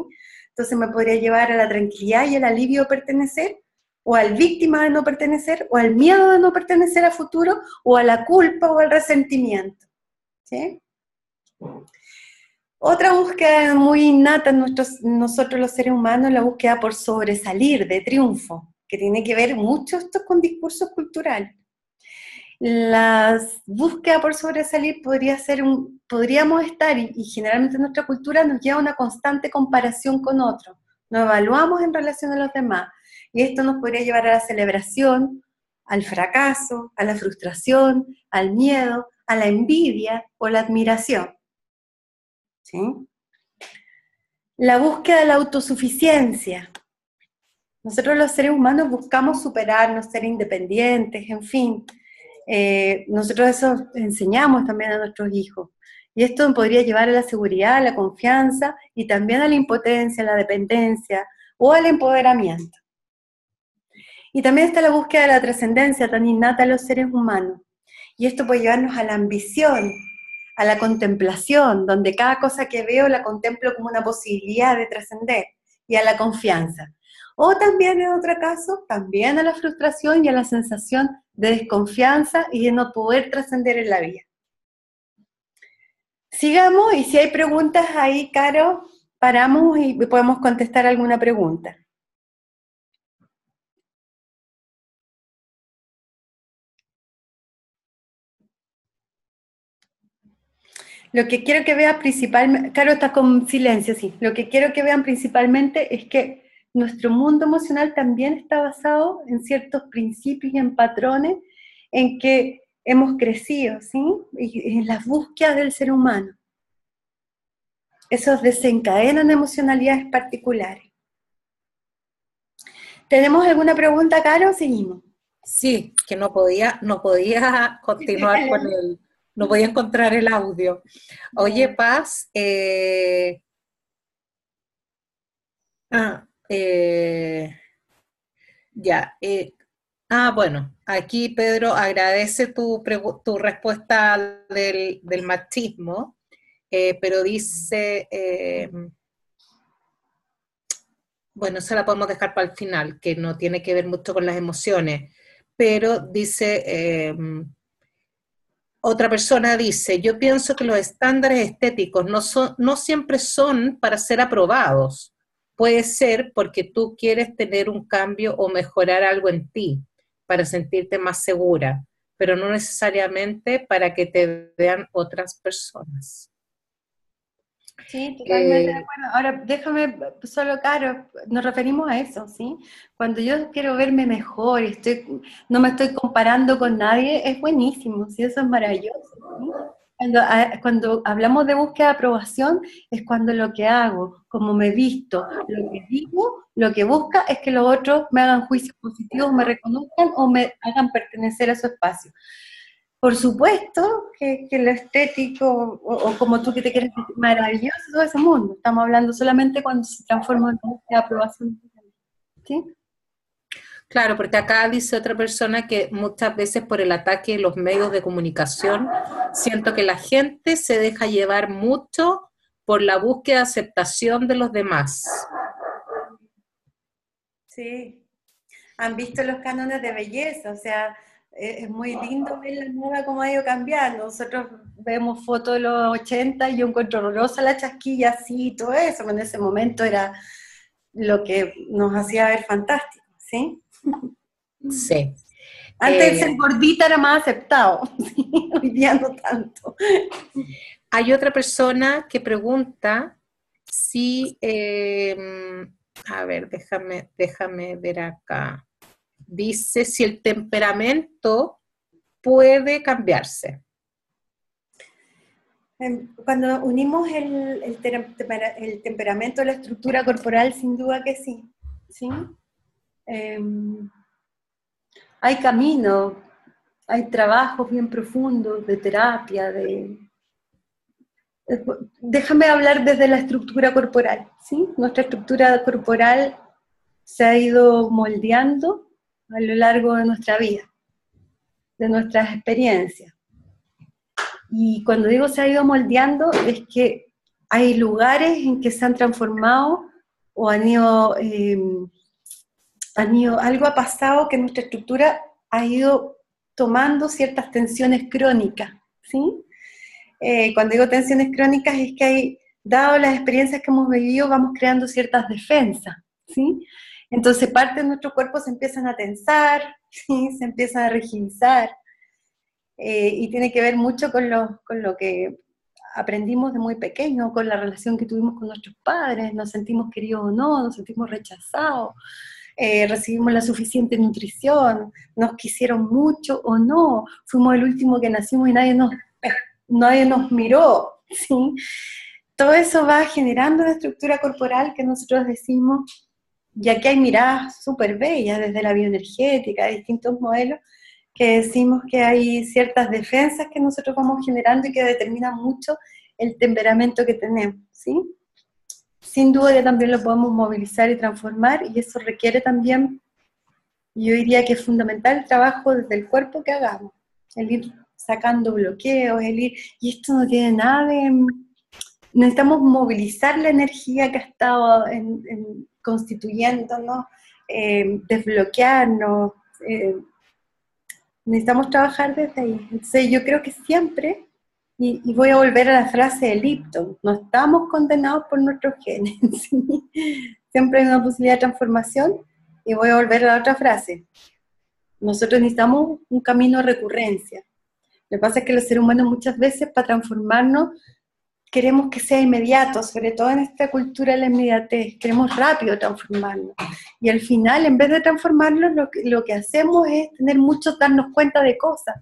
Entonces me podría llevar a la tranquilidad y el alivio de pertenecer, o al víctima de no pertenecer, o al miedo de no pertenecer a futuro, o a la culpa o al resentimiento, ¿sí? Otra búsqueda muy innata en nosotros los seres humanos es la búsqueda por sobresalir, de triunfo, que tiene que ver mucho esto con discursos culturales. La búsqueda por sobresalir podríamos estar, y generalmente nuestra cultura nos lleva a una constante comparación con otros. Nos evaluamos en relación a los demás, y esto nos podría llevar a la celebración, al fracaso, a la frustración, al miedo, a la envidia o la admiración. ¿Sí? La búsqueda de la autosuficiencia. Nosotros los seres humanos buscamos superarnos, ser independientes, en fin. Nosotros eso enseñamos también a nuestros hijos. Y esto podría llevar a la seguridad, a la confianza, y también a la impotencia, a la dependencia o al empoderamiento. Y también está la búsqueda de la trascendencia tan innata en los seres humanos. Y esto puede llevarnos a la ambición, a la contemplación, donde cada cosa que veo la contemplo como una posibilidad de trascender, y a la confianza. O también, en otro caso, también a la frustración y a la sensación de desconfianza y de no poder trascender en la vida. Sigamos, y si hay preguntas ahí, Caro, paramos y podemos contestar alguna pregunta. Lo que quiero que vean principalmente, Caro está con silencio, sí. Lo que quiero que vean principalmente es que nuestro mundo emocional también está basado en ciertos principios y en patrones en que hemos crecido, ¿sí? Y en las búsquedas del ser humano. Esos desencadenan emocionalidades particulares. ¿Tenemos alguna pregunta, Caro? Seguimos. Sí, que no podía continuar con no podía encontrar el audio. Oye, Paz, bueno, aquí Pedro agradece tu respuesta del machismo, pero dice, bueno, eso la podemos dejar para el final, que no tiene que ver mucho con las emociones, pero dice, otra persona dice, yo pienso que los estándares estéticos no siempre son para ser aprobados. Puede ser porque tú quieres tener un cambio o mejorar algo en ti para sentirte más segura, pero no necesariamente para que te vean otras personas. Sí, totalmente de acuerdo. Ahora, déjame solo, Caro, nos referimos a eso, ¿sí? Cuando yo quiero verme mejor y no me estoy comparando con nadie, es buenísimo, sí, eso es maravilloso, ¿sí? Cuando hablamos de búsqueda de aprobación, es cuando lo que hago, como me visto, lo que digo, lo que busca es que los otros me hagan juicios positivos, me reconozcan o me hagan pertenecer a su espacio. Por supuesto que lo estético, o como tú que te quieres sentir maravilloso, todo ese mundo. Estamos hablando solamente cuando se transforma en búsqueda de aprobación. ¿Sí? Claro, porque acá dice otra persona que muchas veces por el ataque de los medios de comunicación, siento que la gente se deja llevar mucho por la búsqueda de aceptación de los demás. Sí. Han visto los cánones de belleza, o sea, es muy lindo ver la moda cómo ha ido cambiando. Nosotros vemos fotos de los 80 y yo encuentro horrorosa la chasquilla así y todo eso, pero en ese momento era lo que nos hacía ver fantástico, ¿sí? Sí. Antes ser gordita era más aceptado, ¿sí? Hoy día no tanto. Hay otra persona que pregunta si, a ver, déjame ver acá. Dice si el temperamento puede cambiarse. Cuando unimos el temperamento a la estructura corporal, sin duda que sí. ¿Sí? Hay caminos, hay trabajos bien profundos de terapia, déjame hablar desde la estructura corporal, ¿sí? Nuestra estructura corporal se ha ido moldeando a lo largo de nuestra vida, de nuestras experiencias. Y cuando digo se ha ido moldeando, es que hay lugares en que se han transformado o algo ha pasado que nuestra estructura ha ido tomando ciertas tensiones crónicas, ¿sí? Cuando digo tensiones crónicas es que dado las experiencias que hemos vivido, vamos creando ciertas defensas, ¿sí? Entonces parte de nuestro cuerpo se empiezan a tensar, ¿sí? Se empiezan a rigidizar, y tiene que ver mucho con lo que aprendimos de muy pequeño, con la relación que tuvimos con nuestros padres, nos sentimos queridos o no, nos sentimos rechazados, recibimos la suficiente nutrición, nos quisieron mucho o no, fuimos el último que nacimos y nadie nos miró, ¿sí? Todo eso va generando una estructura corporal que nosotros decimos, ya que hay miradas súper bellas desde la bioenergética, de distintos modelos, que decimos que hay ciertas defensas que nosotros vamos generando y que determinan mucho el temperamento que tenemos, ¿sí? Sin duda que también lo podemos movilizar y transformar, y eso requiere también, yo diría que es fundamental el trabajo desde el cuerpo que hagamos, el ir sacando bloqueos, y esto no tiene nada de, necesitamos movilizar la energía que ha estado constituyéndonos, desbloquearnos, necesitamos trabajar desde ahí. Entonces yo creo que siempre, y voy a volver a la frase de Lipton, no estamos condenados por nuestros genes, ¿sí? Siempre hay una posibilidad de transformación, y voy a volver a la otra frase. Nosotros necesitamos un camino de recurrencia. Lo que pasa es que los seres humanos muchas veces para transformarnos queremos que sea inmediato, sobre todo en esta cultura de la inmediatez, queremos rápido transformarnos. Y al final, en vez de transformarnos, lo que hacemos es tener mucho, darnos cuenta de cosas.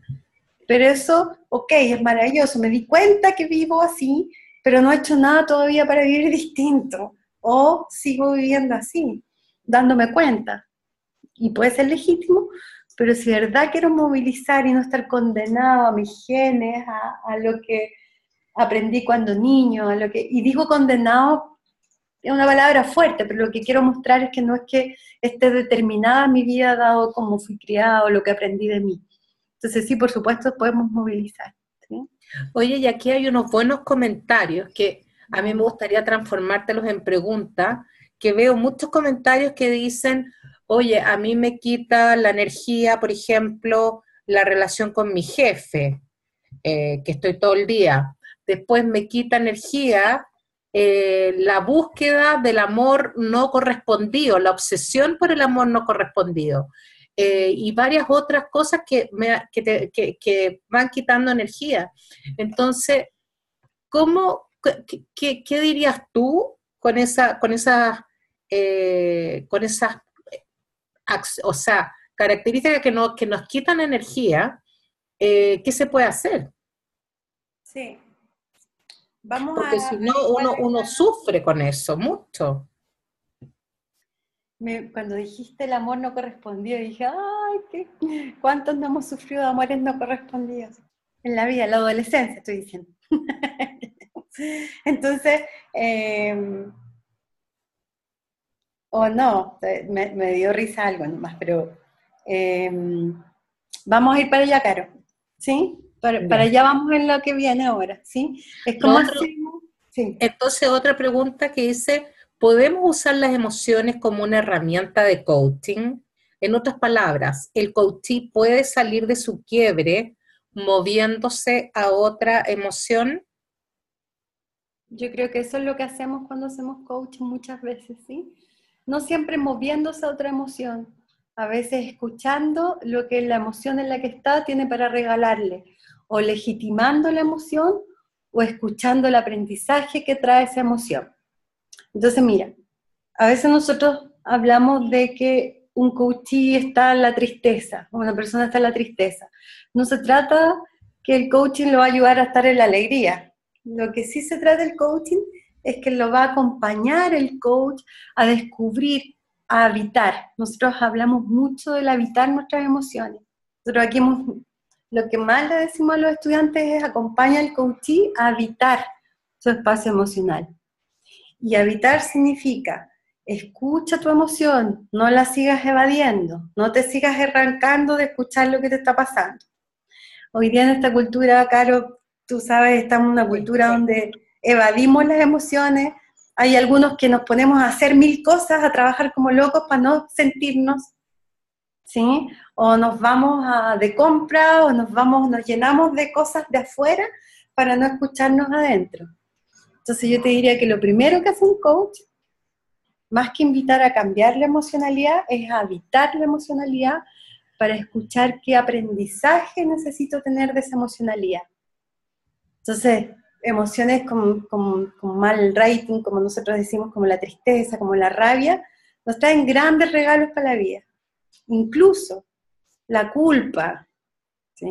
Pero eso, ok, es maravilloso, me di cuenta que vivo así, pero no he hecho nada todavía para vivir distinto. O sigo viviendo así, dándome cuenta. Y puede ser legítimo, pero si de verdad quiero movilizar y no estar condenado a mis genes, a lo que aprendí cuando niño, y digo condenado, es una palabra fuerte, pero lo que quiero mostrar es que no es que esté determinada mi vida dado cómo fui criado, lo que aprendí de mí. Entonces sí, por supuesto, podemos movilizar, ¿sí? Oye, y aquí hay unos buenos comentarios que a mí me gustaría transformártelos en preguntas, que veo muchos comentarios que dicen, oye, a mí me quita la energía, por ejemplo, la relación con mi jefe, que estoy todo el día. Después me quita energía la búsqueda del amor no correspondido, la obsesión por el amor no correspondido. Y varias otras cosas que van quitando energía. Entonces, qué dirías tú con esas o sea, características que nos quitan energía? ¿Qué se puede hacer? Sí. Vamos Porque si no, uno sufre con eso mucho. Cuando dijiste el amor no correspondido, dije, ay, ¿cuántos no hemos sufrido de amores no correspondidos? En la vida, en la adolescencia, estoy diciendo. Entonces, o no, me dio risa algo nomás, pero vamos a ir para allá, Caro, ¿sí? Para allá vamos en lo que viene ahora, ¿sí? Es como sí. Entonces, otra pregunta que dice, ¿podemos usar las emociones como una herramienta de coaching? En otras palabras, ¿el coachee puede salir de su quiebre moviéndose a otra emoción? Yo creo que eso es lo que hacemos cuando hacemos coaching muchas veces, ¿sí? No siempre moviéndose a otra emoción, a veces escuchando lo que la emoción en la que está tiene para regalarle, o legitimando la emoción, o escuchando el aprendizaje que trae esa emoción. Entonces, mira, a veces nosotros hablamos de que un coachee está en la tristeza, o una persona está en la tristeza. No se trata que el coaching lo va a ayudar a estar en la alegría. Lo que sí se trata del coaching es que lo va a acompañar el coach a descubrir, a habitar. Nosotros hablamos mucho del habitar nuestras emociones. Nosotros aquí lo que más le decimos a los estudiantes es acompaña al coachee a habitar su espacio emocional. Y habitar significa, escucha tu emoción, no la sigas evadiendo, no te sigas arrancando de escuchar lo que te está pasando. Hoy día en esta cultura, Caro, tú sabes, estamos en una cultura donde evadimos las emociones, hay algunos que nos ponemos a hacer 1000 cosas, a trabajar como locos para no sentirnos, ¿sí? O nos vamos de compra, o nos llenamos de cosas de afuera para no escucharnos adentro. Entonces yo te diría que lo primero que hace un coach, más que invitar a cambiar la emocionalidad, es habitar la emocionalidad para escuchar qué aprendizaje necesito tener de esa emocionalidad. Entonces, emociones con mal rating, como nosotros decimos, como la tristeza, como la rabia, nos traen grandes regalos para la vida. Incluso la culpa, ¿sí?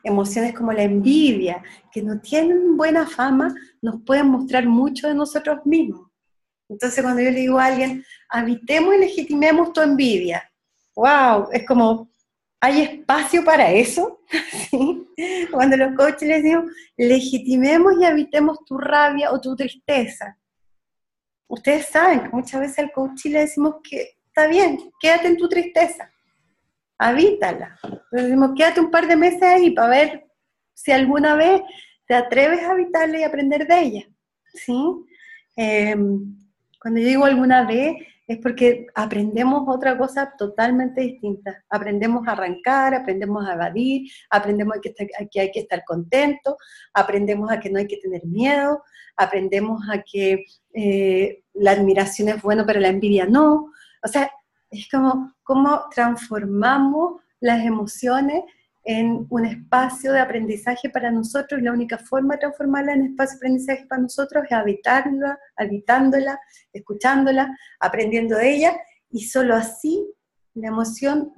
Emociones como la envidia, que no tienen buena fama, nos pueden mostrar mucho de nosotros mismos. Entonces cuando yo le digo a alguien, habitemos y legitimemos tu envidia, wow, es como, ¿hay espacio para eso? ¿Sí? Cuando los coaches les digo, legitimemos y habitemos tu rabia o tu tristeza. Ustedes saben que muchas veces al coach le decimos que está bien, quédate en tu tristeza, habítala. Le decimos, quédate un par de meses ahí para ver si alguna vez te atreves a habitarla y aprender de ella. ¿Sí? Cuando yo digo alguna vez, es porque aprendemos otra cosa totalmente distinta. Aprendemos a arrancar, aprendemos a evadir, aprendemos a que hay que estar contento, aprendemos a que no hay que tener miedo, aprendemos a que la admiración es buena pero la envidia no. O sea, es como cómo transformamos las emociones en un espacio de aprendizaje para nosotros, y la única forma de transformarla en espacio de aprendizaje para nosotros es habitándola, escuchándola, aprendiendo de ella, y solo así la emoción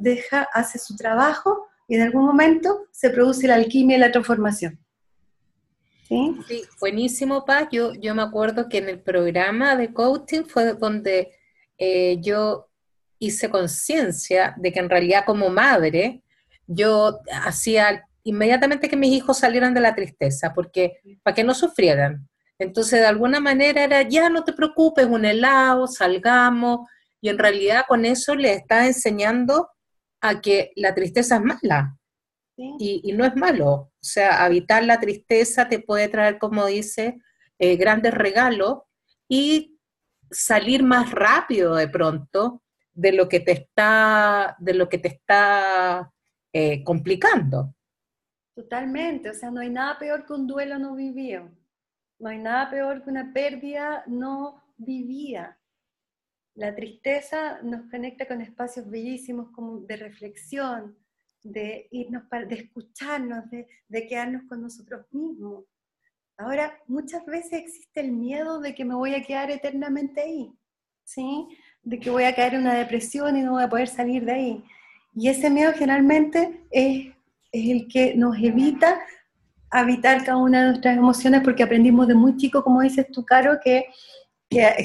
hace su trabajo, y en algún momento se produce la alquimia y la transformación. ¿Sí? Sí, buenísimo, Paz. Yo me acuerdo que en el programa de coaching fue donde yo hice conciencia de que en realidad como madre yo hacía inmediatamente que mis hijos salieran de la tristeza, porque para que no sufrieran. Entonces, de alguna manera era, ya no te preocupes, un helado, salgamos, y en realidad con eso les estaba enseñando a que la tristeza es mala. ¿Sí? Y no es malo. O sea, habitar la tristeza te puede traer, como dice, grandes regalos y salir más rápido de pronto de lo que te está complicando. Totalmente, o sea, no hay nada peor que un duelo no vivido, no hay nada peor que una pérdida no vivida. La tristeza nos conecta con espacios bellísimos como de reflexión, de irnos de escucharnos, de quedarnos con nosotros mismos. Ahora, muchas veces existe el miedo de que me voy a quedar eternamente ahí, ¿sí? De que voy a caer en una depresión y no voy a poder salir de ahí. Y ese miedo generalmente es el que nos evita habitar cada una de nuestras emociones porque aprendimos de muy chico, como dices tú, Caro, que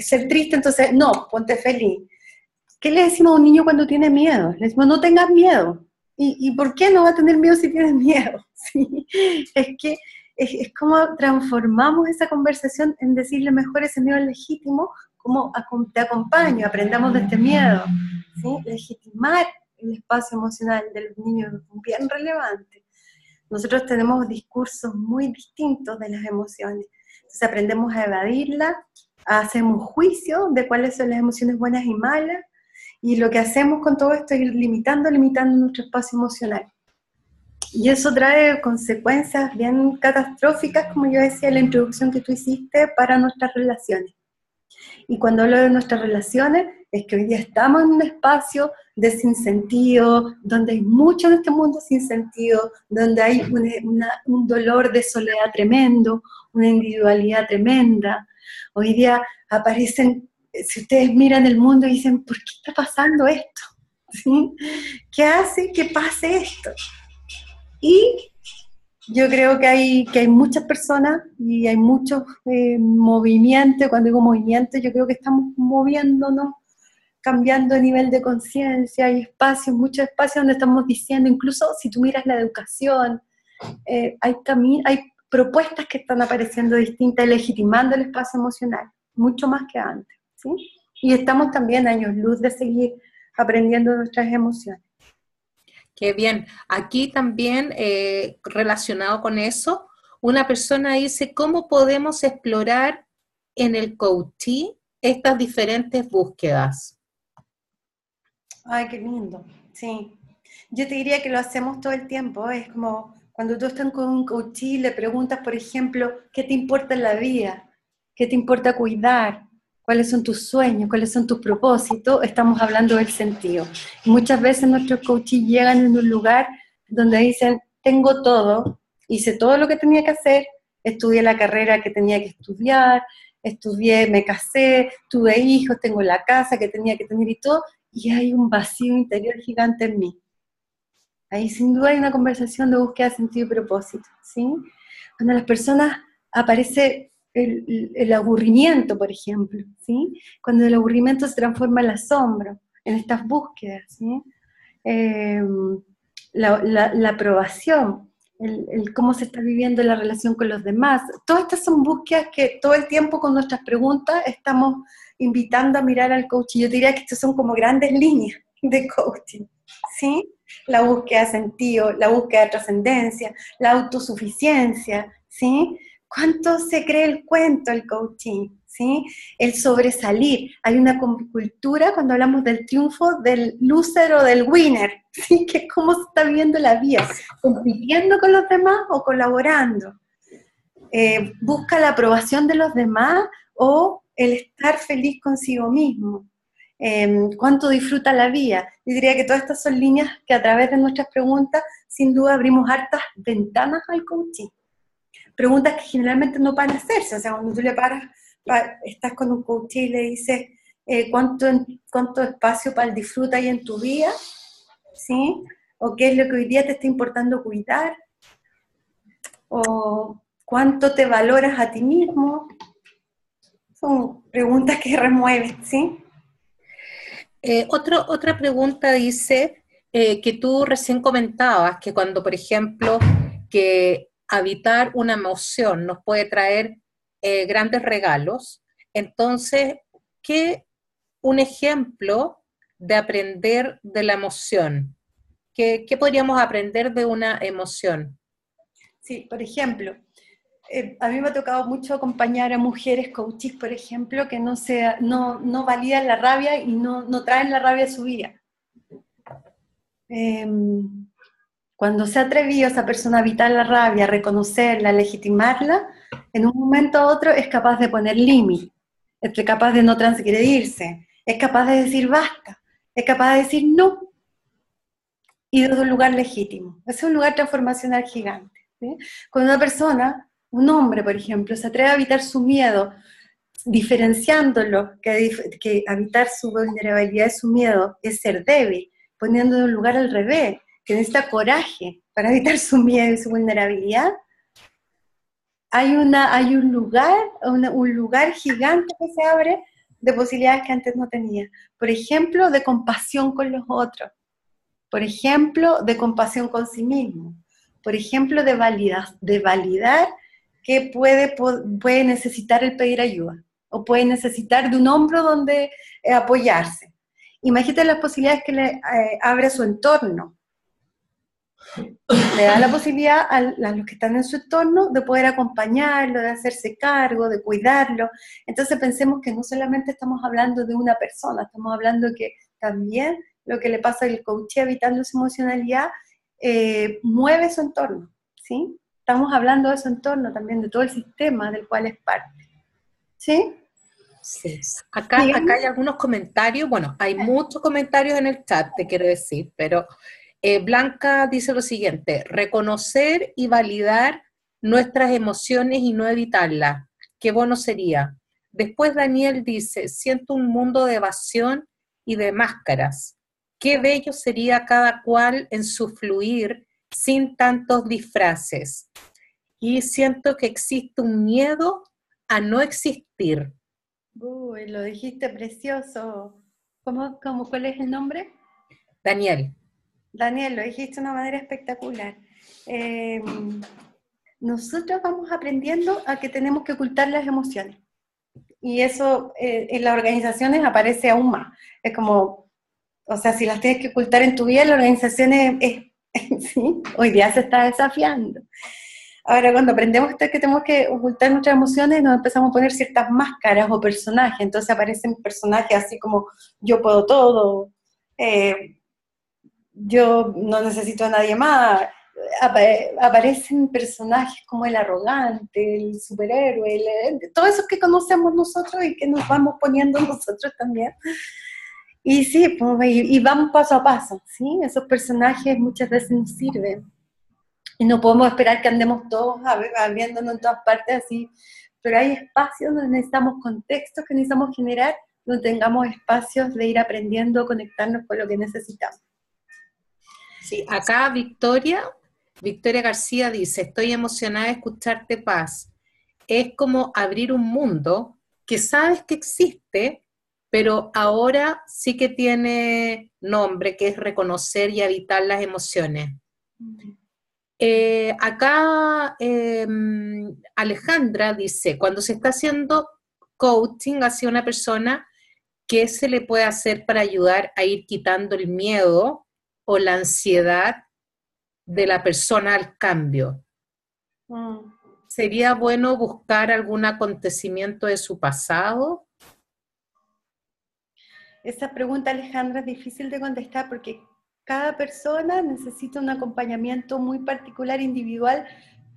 ser triste, entonces, no, ponte feliz. ¿Qué le decimos a un niño cuando tiene miedo? Le decimos, no tengas miedo. ¿Y por qué no va a tener miedo si tienes miedo? ¿Sí? Es que es como transformamos esa conversación en decirle mejor ese miedo es legítimo, como te acompaño, aprendamos de este miedo. ¿Sí? Legitimar el espacio emocional de los niños es bien relevante. Nosotros tenemos discursos muy distintos de las emociones. Entonces aprendemos a evadirlas, hacemos juicio de cuáles son las emociones buenas y malas, y lo que hacemos con todo esto es ir limitando nuestro espacio emocional. Y eso trae consecuencias bien catastróficas, como yo decía en la introducción que tú hiciste, para nuestras relaciones. Y cuando hablo de nuestras relaciones, es que hoy día estamos en un espacio de sinsentido, donde hay mucho en este mundo sin sentido, donde hay un dolor de soledad tremendo, una individualidad tremenda. Hoy día aparecen, si ustedes miran el mundo y dicen, ¿por qué está pasando esto? ¿Sí? ¿Qué hace que pase esto? Y yo creo que hay muchas personas y hay muchos movimientos. Cuando digo movimiento, yo creo que estamos moviéndonos, cambiando de nivel de conciencia. Hay espacios, muchos espacios donde estamos diciendo, incluso si tú miras la educación, hay propuestas que están apareciendo distintas, legitimando el espacio emocional, mucho más que antes, ¿sí? Y estamos también a años luz de seguir aprendiendo nuestras emociones. Qué bien. Aquí también, relacionado con eso, una persona dice, ¿cómo podemos explorar en el coaching estas diferentes búsquedas? Ay, qué lindo, sí. Yo te diría que lo hacemos todo el tiempo, es como cuando tú estás con un coach y le preguntas, por ejemplo, ¿qué te importa en la vida? ¿Qué te importa cuidar? ¿Cuáles son tus sueños? ¿Cuáles son tus propósitos? Estamos hablando del sentido. Y muchas veces nuestros coaches llegan en un lugar donde dicen, tengo todo, hice todo lo que tenía que hacer, estudié la carrera que tenía que estudiar, estudié, me casé, tuve hijos, tengo la casa que tenía que tener y todo, y hay un vacío interior gigante en mí. Ahí sin duda hay una conversación de búsqueda de sentido y propósito, ¿sí? Cuando las personas aparece el aburrimiento, por ejemplo, ¿sí? Cuando el aburrimiento se transforma en asombro, en estas búsquedas, ¿sí? Eh, la aprobación, cómo se está viviendo la relación con los demás. Todas estas son búsquedas que todo el tiempo con nuestras preguntas estamos invitando a mirar al coaching. Yo diría que estas son como grandes líneas de coaching, ¿sí? La búsqueda de sentido, la búsqueda de trascendencia, la autosuficiencia, ¿sí? ¿Cuánto se cree el cuento el coaching? ¿Sí? El sobresalir. Hay una cultura cuando hablamos del triunfo del loser o del winner, ¿sí? Que es cómo se está viviendo la vida, compitiendo con los demás o colaborando. Busca la aprobación de los demás o el estar feliz consigo mismo. Cuánto disfruta la vida. Yo diría que todas estas son líneas que a través de nuestras preguntas, sin duda, abrimos hartas ventanas al coaching. Preguntas que generalmente no van a hacerse, o sea, cuando tú le paras, estás con un coach y le dices cuánto espacio para el disfrute hay en tu vida, ¿sí? O qué es lo que hoy día te está importando cuidar, o cuánto te valoras a ti mismo. Son preguntas que remueven, ¿sí? Otra pregunta dice que tú recién comentabas que cuando, por ejemplo, que habitar una emoción nos puede traer grandes regalos, entonces, ¿qué un ejemplo de aprender de la emoción? ¿Qué podríamos aprender de una emoción? Sí, por ejemplo, a mí me ha tocado mucho acompañar a mujeres coaches, por ejemplo, que no validan la rabia y no traen la rabia a su vida. Cuando se ha atrevido esa persona a evitar la rabia, a reconocerla, a legitimarla, en un momento a otro es capaz de poner límite, es capaz de no transgredirse, es capaz de decir basta, es capaz de decir no, y desde un lugar legítimo. Es un lugar transformacional gigante, ¿sí? Cuando una persona, un hombre, por ejemplo, se atreve a evitar su miedo, diferenciándolo, que evitar su vulnerabilidad y su miedo es ser débil, poniendo en un lugar al revés, que necesita coraje para evitar su miedo y su vulnerabilidad, hay un lugar, un lugar gigante que se abre de posibilidades que antes no tenía. Por ejemplo, de compasión con los otros. Por ejemplo, de compasión con sí mismo. Por ejemplo, de validar que puede necesitar el pedir ayuda o puede necesitar de un hombro donde apoyarse. Imagínate las posibilidades que le abre su entorno. Le da la posibilidad a los que están en su entorno de poder acompañarlo, de hacerse cargo, de cuidarlo. Entonces pensemos que no solamente estamos hablando de una persona, estamos hablando que también lo que le pasa al coach evitando su emocionalidad mueve su entorno, ¿sí? Estamos hablando de su entorno también, de todo el sistema del cual es parte, ¿sí? Sí. Acá hay algunos comentarios, bueno, hay muchos comentarios en el chat, te quiero decir, pero Blanca dice lo siguiente: reconocer y validar nuestras emociones y no evitarlas. Qué bueno sería. Después Daniel dice: siento un mundo de evasión y de máscaras. Qué bello sería cada cual en su fluir sin tantos disfraces. Y siento que existe un miedo a no existir. Uy, lo dijiste precioso. ¿Cuál es el nombre? Daniel. Daniel, lo dijiste de una manera espectacular. Nosotros vamos aprendiendo a que tenemos que ocultar las emociones. Y eso en las organizaciones aparece aún más. Es como, o sea, si las tienes que ocultar en tu vida, la organización ¿sí? Hoy día se está desafiando. Ahora, cuando aprendemos que tenemos que ocultar nuestras emociones, nos empezamos a poner ciertas máscaras o personajes. Entonces aparecen personajes así como, yo puedo todo, yo no necesito a nadie más. Aparecen personajes como el arrogante, el superhéroe, todos esos que conocemos nosotros y que nos vamos poniendo nosotros también. Y sí, pues, y vamos paso a paso, ¿sí? Esos personajes muchas veces nos sirven. Y no podemos esperar que andemos todos abriéndonos en todas partes así, pero hay espacios donde necesitamos contextos que necesitamos generar, donde tengamos espacios de ir aprendiendo a conectarnos con lo que necesitamos. Sí, acá Victoria García dice: estoy emocionada de escucharte, Paz. Es como abrir un mundo que sabes que existe, pero ahora sí que tiene nombre, que es reconocer y habitar las emociones. Acá Alejandra dice: cuando se está haciendo coaching hacia una persona, ¿qué se le puede hacer para ayudar a ir quitando el miedo o la ansiedad de la persona al cambio? ¿Sería bueno buscar algún acontecimiento de su pasado? Esa pregunta, Alejandra, es difícil de contestar porque cada persona necesita un acompañamiento muy particular, individual,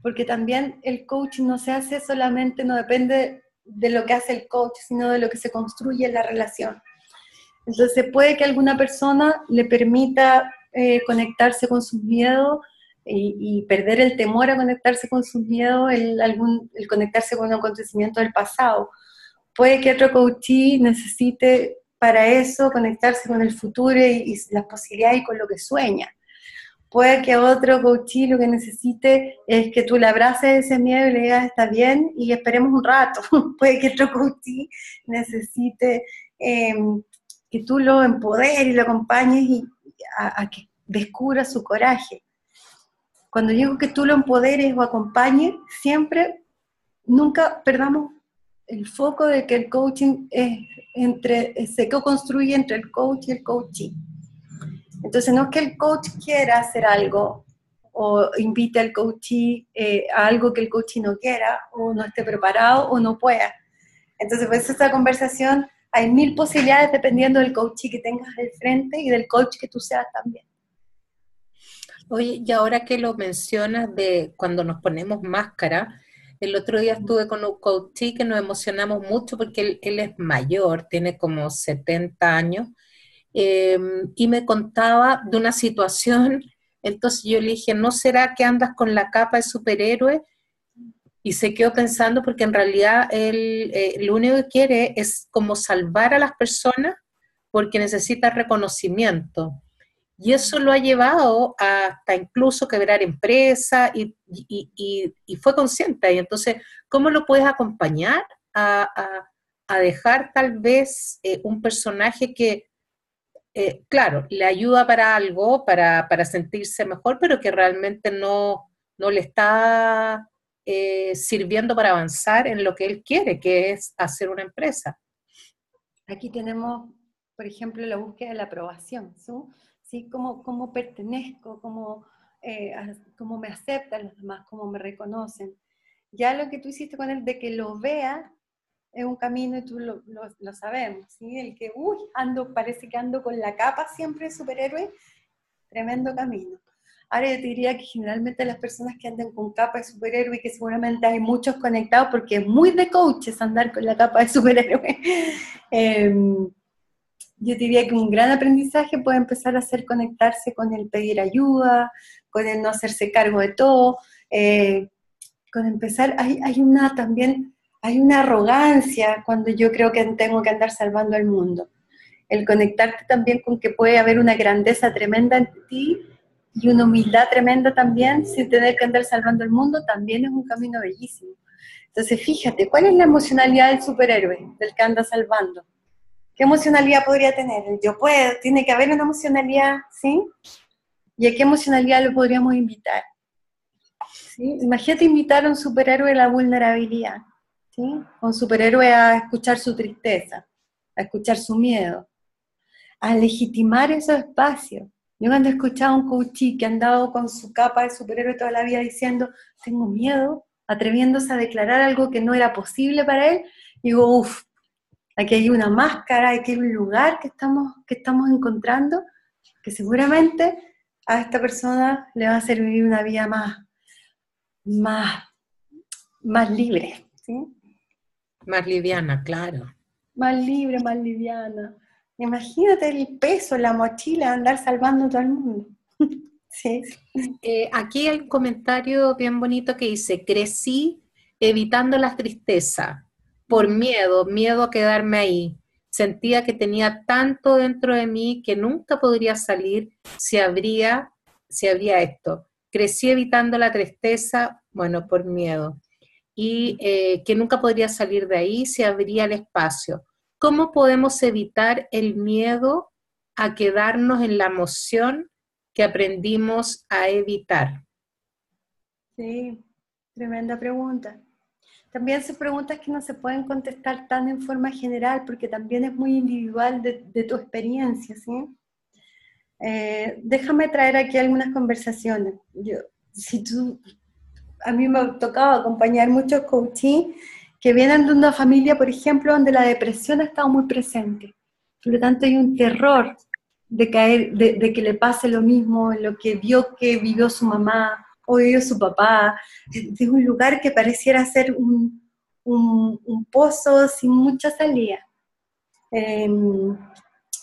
porque también el coach no se hace solamente, no depende de lo que hace el coach, sino de lo que se construye en la relación. Entonces puede que alguna persona le permita conectarse con sus miedos y perder el temor a conectarse con sus miedos, el conectarse con un acontecimiento del pasado. Puede que otro coachee necesite para eso conectarse con el futuro y las posibilidades y con lo que sueña. Puede que otro coachee lo que necesite es que tú le abraces ese miedo y le digas está bien y esperemos un rato. Puede que otro coachee necesite que tú lo empoderes y lo acompañes a que descubra su coraje. Cuando digo que tú lo empoderes o acompañes, nunca perdamos el foco de que el coaching se construye entre el coach y el coachee. Entonces no es que el coach quiera hacer algo o invite al coachee a algo que el coachee no quiera o no esté preparado o no pueda. Entonces pues esta conversación hay 1000 posibilidades dependiendo del coachee que tengas al frente y del coach que tú seas también. Oye, y ahora que lo mencionas de cuando nos ponemos máscara, el otro día estuve con un coachee que nos emocionamos mucho porque él es mayor, tiene como 70 años, y me contaba de una situación. Entonces yo le dije: ¿no será que andas con la capa de superhéroe? Y se quedó pensando porque en realidad él lo único que quiere es como salvar a las personas porque necesita reconocimiento. Y eso lo ha llevado hasta incluso quebrar empresas y fue consciente. Y entonces, ¿cómo lo puedes acompañar a dejar tal vez un personaje que, claro, le ayuda para algo, para sentirse mejor, pero que realmente no le está sirviendo para avanzar en lo que él quiere, que es hacer una empresa? Aquí tenemos, por ejemplo, la búsqueda de la aprobación, ¿sí? Cómo pertenezco, cómo me aceptan los demás, cómo me reconocen. Ya lo que tú hiciste con él, de que lo vea, es un camino y tú lo sabemos, ¿sí? El que, parece que ando con la capa siempre de superhéroe, tremendo camino. Ahora yo te diría que generalmente las personas que andan con capa de superhéroe, que seguramente hay muchos conectados, porque es muy de coaches andar con la capa de superhéroe, yo diría que un gran aprendizaje puede empezar a hacer conectarse con el pedir ayuda, con el no hacerse cargo de todo, con empezar, hay una arrogancia cuando yo creo que tengo que andar salvando al mundo. El conectarte también con que puede haber una grandeza tremenda en ti y una humildad tremenda también, sin tener que andar salvando el mundo, también es un camino bellísimo. Entonces, fíjate, ¿cuál es la emocionalidad del superhéroe, del que anda salvando? ¿Qué emocionalidad podría tener? El yo puedo, tiene que haber una emocionalidad, ¿sí? ¿Y a qué emocionalidad lo podríamos invitar? ¿Sí? Imagínate invitar a un superhéroe a la vulnerabilidad, ¿sí? A un superhéroe a escuchar su tristeza, a escuchar su miedo, a legitimar esos espacios. Yo cuando he escuchado a un coachí que ha andado con su capa de superhéroe toda la vida diciendo, tengo miedo, atreviéndose a declarar algo que no era posible para él, digo, uff, aquí hay una máscara, aquí hay un lugar que estamos encontrando, que seguramente a esta persona le va a hacer vivir una vida más, más libre, ¿sí? Más liviana, claro. Más libre, más liviana. Imagínate el peso, la mochila, andar salvando a todo el mundo. Sí. Aquí hay un comentario bien bonito que dice, crecí evitando la tristeza por miedo a quedarme ahí. Sentía que tenía tanto dentro de mí que nunca podría salir si habría esto. Crecí evitando la tristeza, bueno, por miedo. Y que nunca podría salir de ahí si habría el espacio. ¿Cómo podemos evitar el miedo a quedarnos en la emoción que aprendimos a evitar? Sí, tremenda pregunta. También son preguntas que no se pueden contestar tan en forma general, porque también es muy individual de tu experiencia, ¿sí? Déjame traer aquí algunas conversaciones. A mí me ha tocado acompañar muchos coaches que vienen de una familia, por ejemplo, donde la depresión ha estado muy presente. Por lo tanto, hay un terror de caer, de que le pase lo mismo, lo que que vivió su mamá o vivió su papá, de un lugar que pareciera ser un pozo sin mucha salida.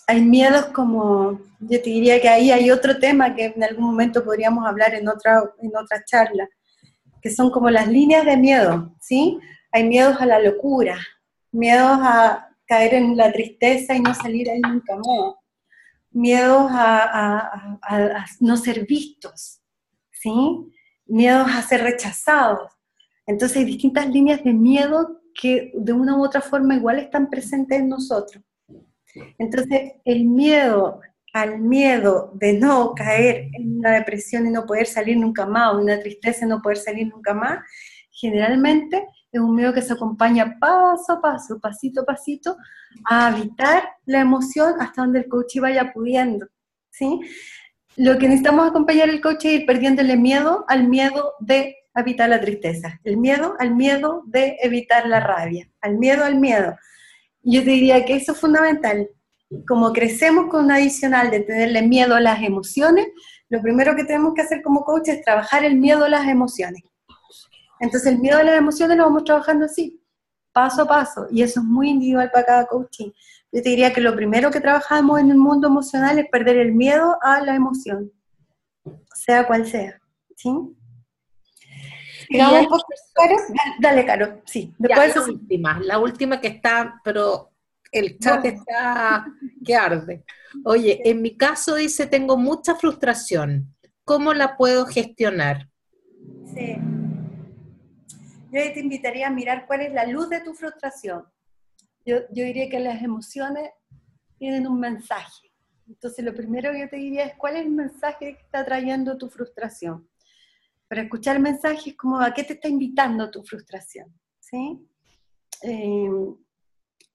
Hay miedos como, yo te diría que ahí hay otro tema que en algún momento podríamos hablar en otra charla, que son como las líneas de miedo, ¿sí? Hay miedos a la locura, miedos a caer en la tristeza y no salir ahí nunca más, miedos a no ser vistos, ¿sí? Miedos a ser rechazados. Entonces hay distintas líneas de miedo que de una u otra forma igual están presentes en nosotros. Entonces el miedo al miedo de no caer en una depresión y no poder salir nunca más, o una tristeza y no poder salir nunca más, generalmente es un miedo que se acompaña paso a paso, pasito a pasito, a evitar la emoción hasta donde el coach vaya pudiendo, ¿sí? Lo que necesitamos acompañar al coach es ir perdiéndole miedo al miedo de evitar la tristeza, el miedo al miedo de evitar la rabia, al miedo al miedo. Y yo te diría que eso es fundamental. Como crecemos con un adicional de tenerle miedo a las emociones, lo primero que tenemos que hacer como coach es trabajar el miedo a las emociones. Entonces el miedo a las emociones lo vamos trabajando así, paso a paso, y eso es muy individual para cada coaching. Yo te diría que lo primero que trabajamos en el mundo emocional es perder el miedo a la emoción, sea cual sea, ¿sí? Digamos un poco, Caro, dale, Caro, sí. Ya, Después la última que está, pero El chat Bueno, está que arde. Oye, en mi caso dice, tengo mucha frustración. ¿Cómo la puedo gestionar? sí. Yo ahí te invitaría a mirar cuál es la luz de tu frustración. Yo diría que las emociones tienen un mensaje. Entonces, lo primero que yo te diría es cuál es el mensaje que está trayendo tu frustración. Para escuchar el mensaje es como a qué te está invitando tu frustración, ¿sí? Eh,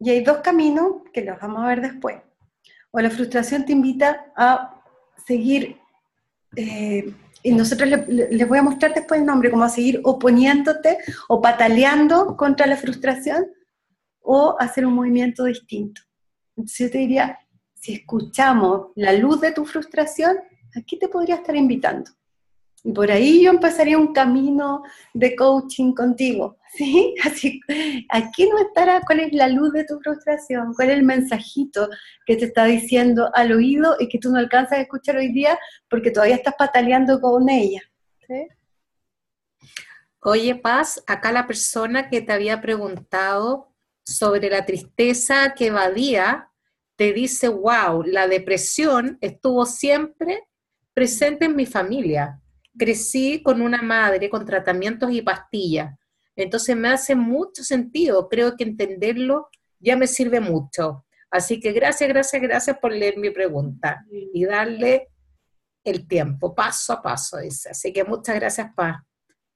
y hay dos caminos que los vamos a ver después. O la frustración te invita a seguir, y nosotros les voy a mostrar después el nombre, como a seguir oponiéndote o pataleando contra la frustración, o hacer un movimiento distinto. Entonces yo te diría, si escuchamos la luz de tu frustración, ¿a qué te podría estar invitando? Y por ahí yo empezaría un camino de coaching contigo, ¿sí? Así, aquí no estará cuál es la luz de tu frustración, cuál es el mensajito que te está diciendo al oído y que tú no alcanzas a escuchar hoy día porque todavía estás pataleando con ella, ¿sí? Oye, Paz, acá la persona que te había preguntado sobre la tristeza que evadía, te dice, wow, la depresión estuvo siempre presente en mi familia. Crecí con una madre con tratamientos y pastillas. Entonces me hace mucho sentido. Creo que entenderlo ya me sirve mucho. Así que gracias, gracias, gracias por leer mi pregunta y darle el tiempo, paso a paso, dice. Así que muchas gracias, Paz.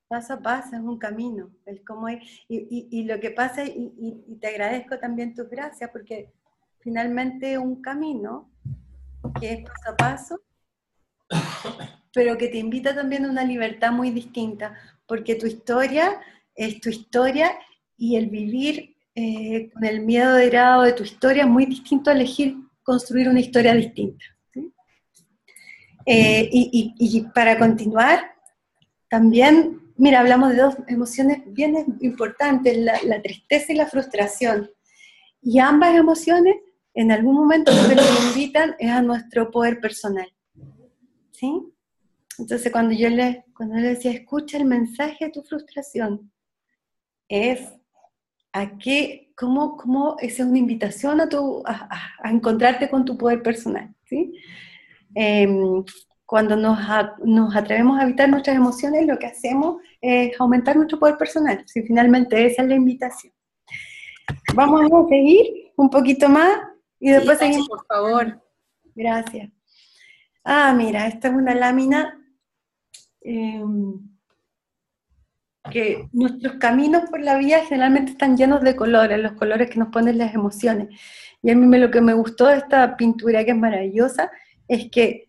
Paso a paso, es un camino, el cómo es, y lo que pasa, y te agradezco también tus gracias, porque finalmente un camino que es paso a paso, pero que te invita también a una libertad muy distinta, porque tu historia es tu historia, y el vivir con el miedo heredado de tu historia es muy distinto a elegir construir una historia distinta, ¿sí? Y para continuar, también, mira, hablamos de dos emociones bien importantes, la tristeza y la frustración. Y ambas emociones, en algún momento, lo que nos invitan es a nuestro poder personal, ¿sí? Entonces, cuando le decía, escucha el mensaje de tu frustración, es a qué, cómo es una invitación a encontrarte con tu poder personal, ¿sí? Eh, cuando nos atrevemos a evitar nuestras emociones, lo que hacemos es aumentar nuestro poder personal. Si finalmente esa es la invitación. Vamos a seguir un poquito más y Sí, después seguimos. por favor. Gracias. Ah, mira, esta es una lámina eh, que nuestros caminos por la vida generalmente están llenos de colores, los colores que nos ponen las emociones. Y a mí lo que me gustó de esta pintura, que es maravillosa, es que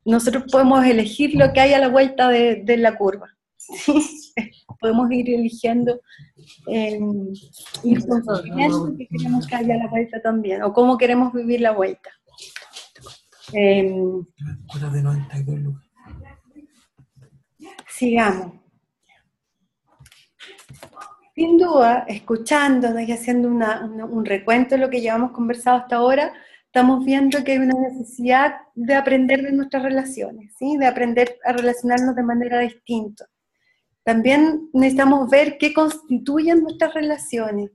nosotros podemos elegir lo que hay a la vuelta de la curva. ¿Sí? Podemos ir eligiendo, ir construyendo qué queremos que haya a la vuelta también, o cómo queremos vivir la vuelta. Sigamos. Sin duda, escuchándonos y haciendo un recuento de lo que llevamos conversado hasta ahora, estamos viendo que hay una necesidad de aprender de nuestras relaciones, ¿sí? De aprender a relacionarnos de manera distinta. También necesitamos ver qué constituyen nuestras relaciones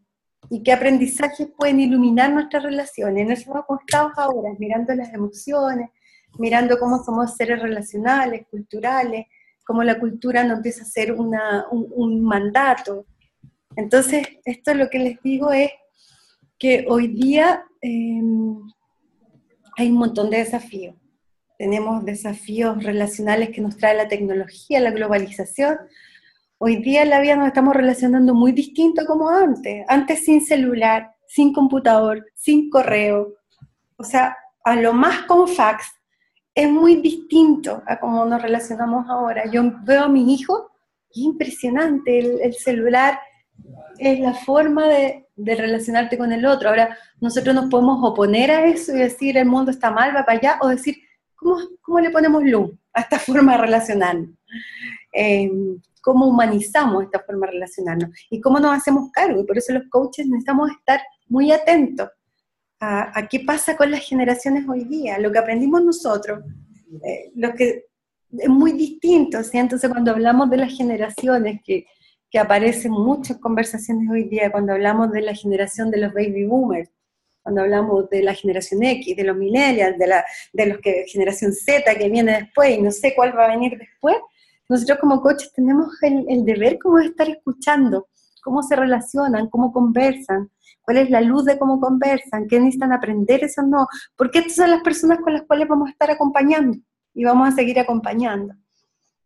y qué aprendizajes pueden iluminar nuestras relaciones. En eso hemos estado ahora, mirando las emociones, mirando cómo somos seres relacionales, culturales, cómo la cultura nos empieza a ser un mandato. Entonces, esto lo que les digo es que hoy día hay un montón de desafíos. Tenemos desafíos relacionales que nos trae la tecnología, la globalización. Hoy día en la vida nos estamos relacionando muy distinto como antes. Antes sin celular, sin computador, sin correo. O sea, a lo más con fax. Es muy distinto a cómo nos relacionamos ahora. Yo veo a mis hijos y es impresionante el celular. Es la forma de relacionarte con el otro. Ahora, nosotros nos podemos oponer a eso y decir el mundo está mal, va para allá, o decir, ¿cómo le ponemos luz a esta forma de relacionarnos? ¿Cómo humanizamos esta forma de relacionarnos? Y cómo nos hacemos cargo. Y por eso los coaches necesitamos estar muy atentos a qué pasa con las generaciones hoy día, lo que aprendimos nosotros, lo que es muy distinto, ¿sí? Entonces cuando hablamos de las generaciones que aparecen muchas conversaciones hoy día, cuando hablamos de la generación de los baby boomers, cuando hablamos de la generación X, de los millennials, de los que generación Z que viene después y no sé cuál va a venir después, nosotros como coaches tenemos el deber como de estar escuchando cómo se relacionan, cómo conversan, cuál es la luz de cómo conversan, qué necesitan aprender, eso no, porque estas son las personas con las cuales vamos a estar acompañando y vamos a seguir acompañando.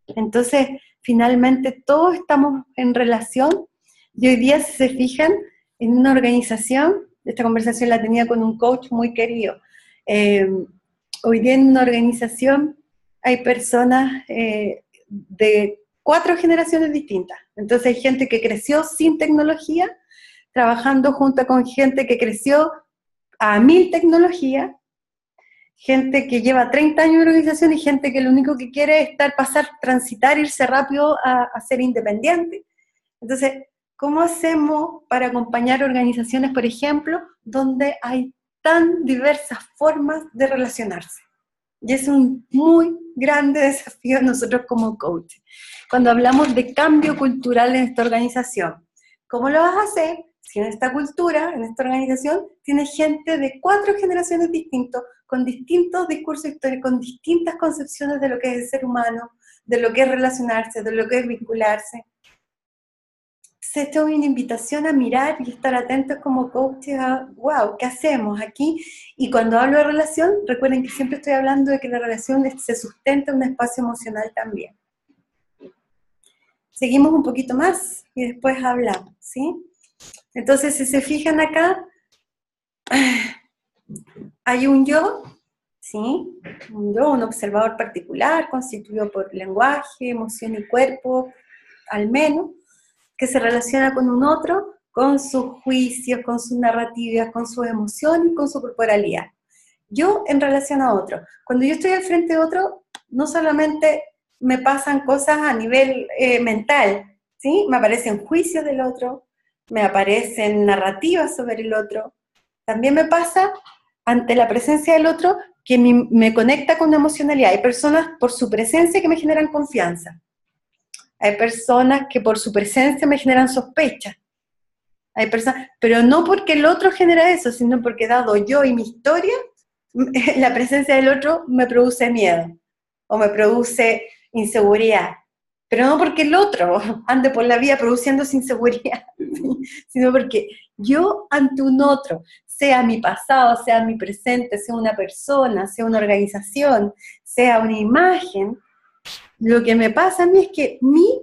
Entonces, finalmente todos estamos en relación y hoy día, si se fijan, en una organización, esta conversación la tenía con un coach muy querido, hoy día en una organización hay personas de 4 generaciones distintas, entonces hay gente que creció sin tecnología, trabajando junto con gente que creció a 1000 tecnologías, gente que lleva 30 años en organización y gente que lo único que quiere es transitar, irse rápido a ser independiente. Entonces, ¿cómo hacemos para acompañar organizaciones, por ejemplo, donde hay tan diversas formas de relacionarse? Y es un muy grande desafío nosotros como coaches. Cuando hablamos de cambio cultural en esta organización, ¿cómo lo vas a hacer si en esta cultura, en esta organización, tienes gente de 4 generaciones distintas, con distintos discursos históricos, con distintas concepciones de lo que es el ser humano, de lo que es relacionarse, de lo que es vincularse? Esto es una invitación a mirar y estar atentos como coaches a, wow, ¿qué hacemos aquí? Y cuando hablo de relación, recuerden que siempre estoy hablando de que la relación se sustenta en un espacio emocional también. Seguimos un poquito más y después hablamos, ¿sí? Entonces, si se fijan acá, hay un yo, ¿sí? Un yo, un observador particular, constituido por lenguaje, emoción y cuerpo, al menos, que se relaciona con un otro, con sus juicios, con sus narrativas, con sus emociones y con su corporalidad. Yo en relación a otro. Cuando yo estoy al frente de otro, no solamente me pasan cosas a nivel mental, ¿sí? Me aparecen juicios del otro, me aparecen narrativas sobre el otro. También me pasa, ante la presencia del otro, que me conecta con una emocionalidad. Hay personas por su presencia que me generan confianza. Hay personas que por su presencia me generan sospecha. Hay personas, pero no porque el otro genera eso, sino porque dado yo y mi historia, la presencia del otro me produce miedo o me produce inseguridad. Pero no porque el otro ande por la vida produciendo inseguridad, sino porque yo ante un otro, sea mi pasado, sea mi presente, sea una persona, sea una organización, sea una imagen, lo que me pasa a mí es que mi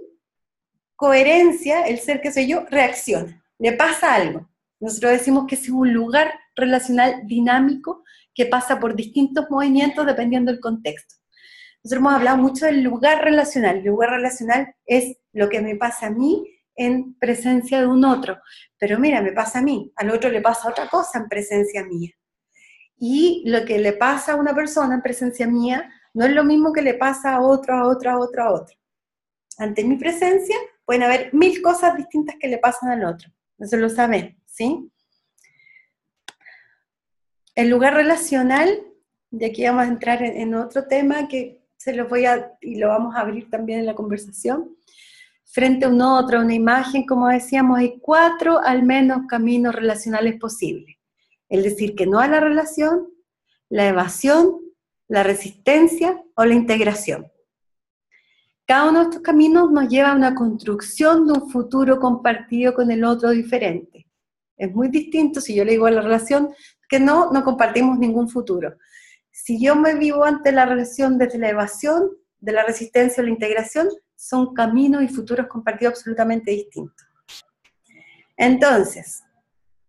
coherencia, el ser que soy yo, reacciona, le pasa algo. Nosotros decimos que es un lugar relacional dinámico que pasa por distintos movimientos dependiendo del contexto. Nosotros hemos hablado mucho del lugar relacional. El lugar relacional es lo que me pasa a mí en presencia de un otro. Pero mira, me pasa a mí, al otro le pasa otra cosa en presencia mía. Y lo que le pasa a una persona en presencia mía no es lo mismo que le pasa a otro, a otro, a otro, a otro. Ante mi presencia pueden haber 1000 cosas distintas que le pasan al otro. Eso lo saben, ¿sí? El lugar relacional, y aquí vamos a entrar en otro tema que se los voy y lo vamos a abrir también en la conversación. Frente a un otro, una imagen, como decíamos, hay 4 al menos caminos relacionales posibles. El decir que no a la relación, la evasión, la resistencia o la integración. Cada uno de estos caminos nos lleva a una construcción de un futuro compartido con el otro diferente. Es muy distinto si yo le digo a la relación que no compartimos ningún futuro. Si yo me vivo ante la relación desde la evasión, de la resistencia o la integración, son caminos y futuros compartidos absolutamente distintos. Entonces,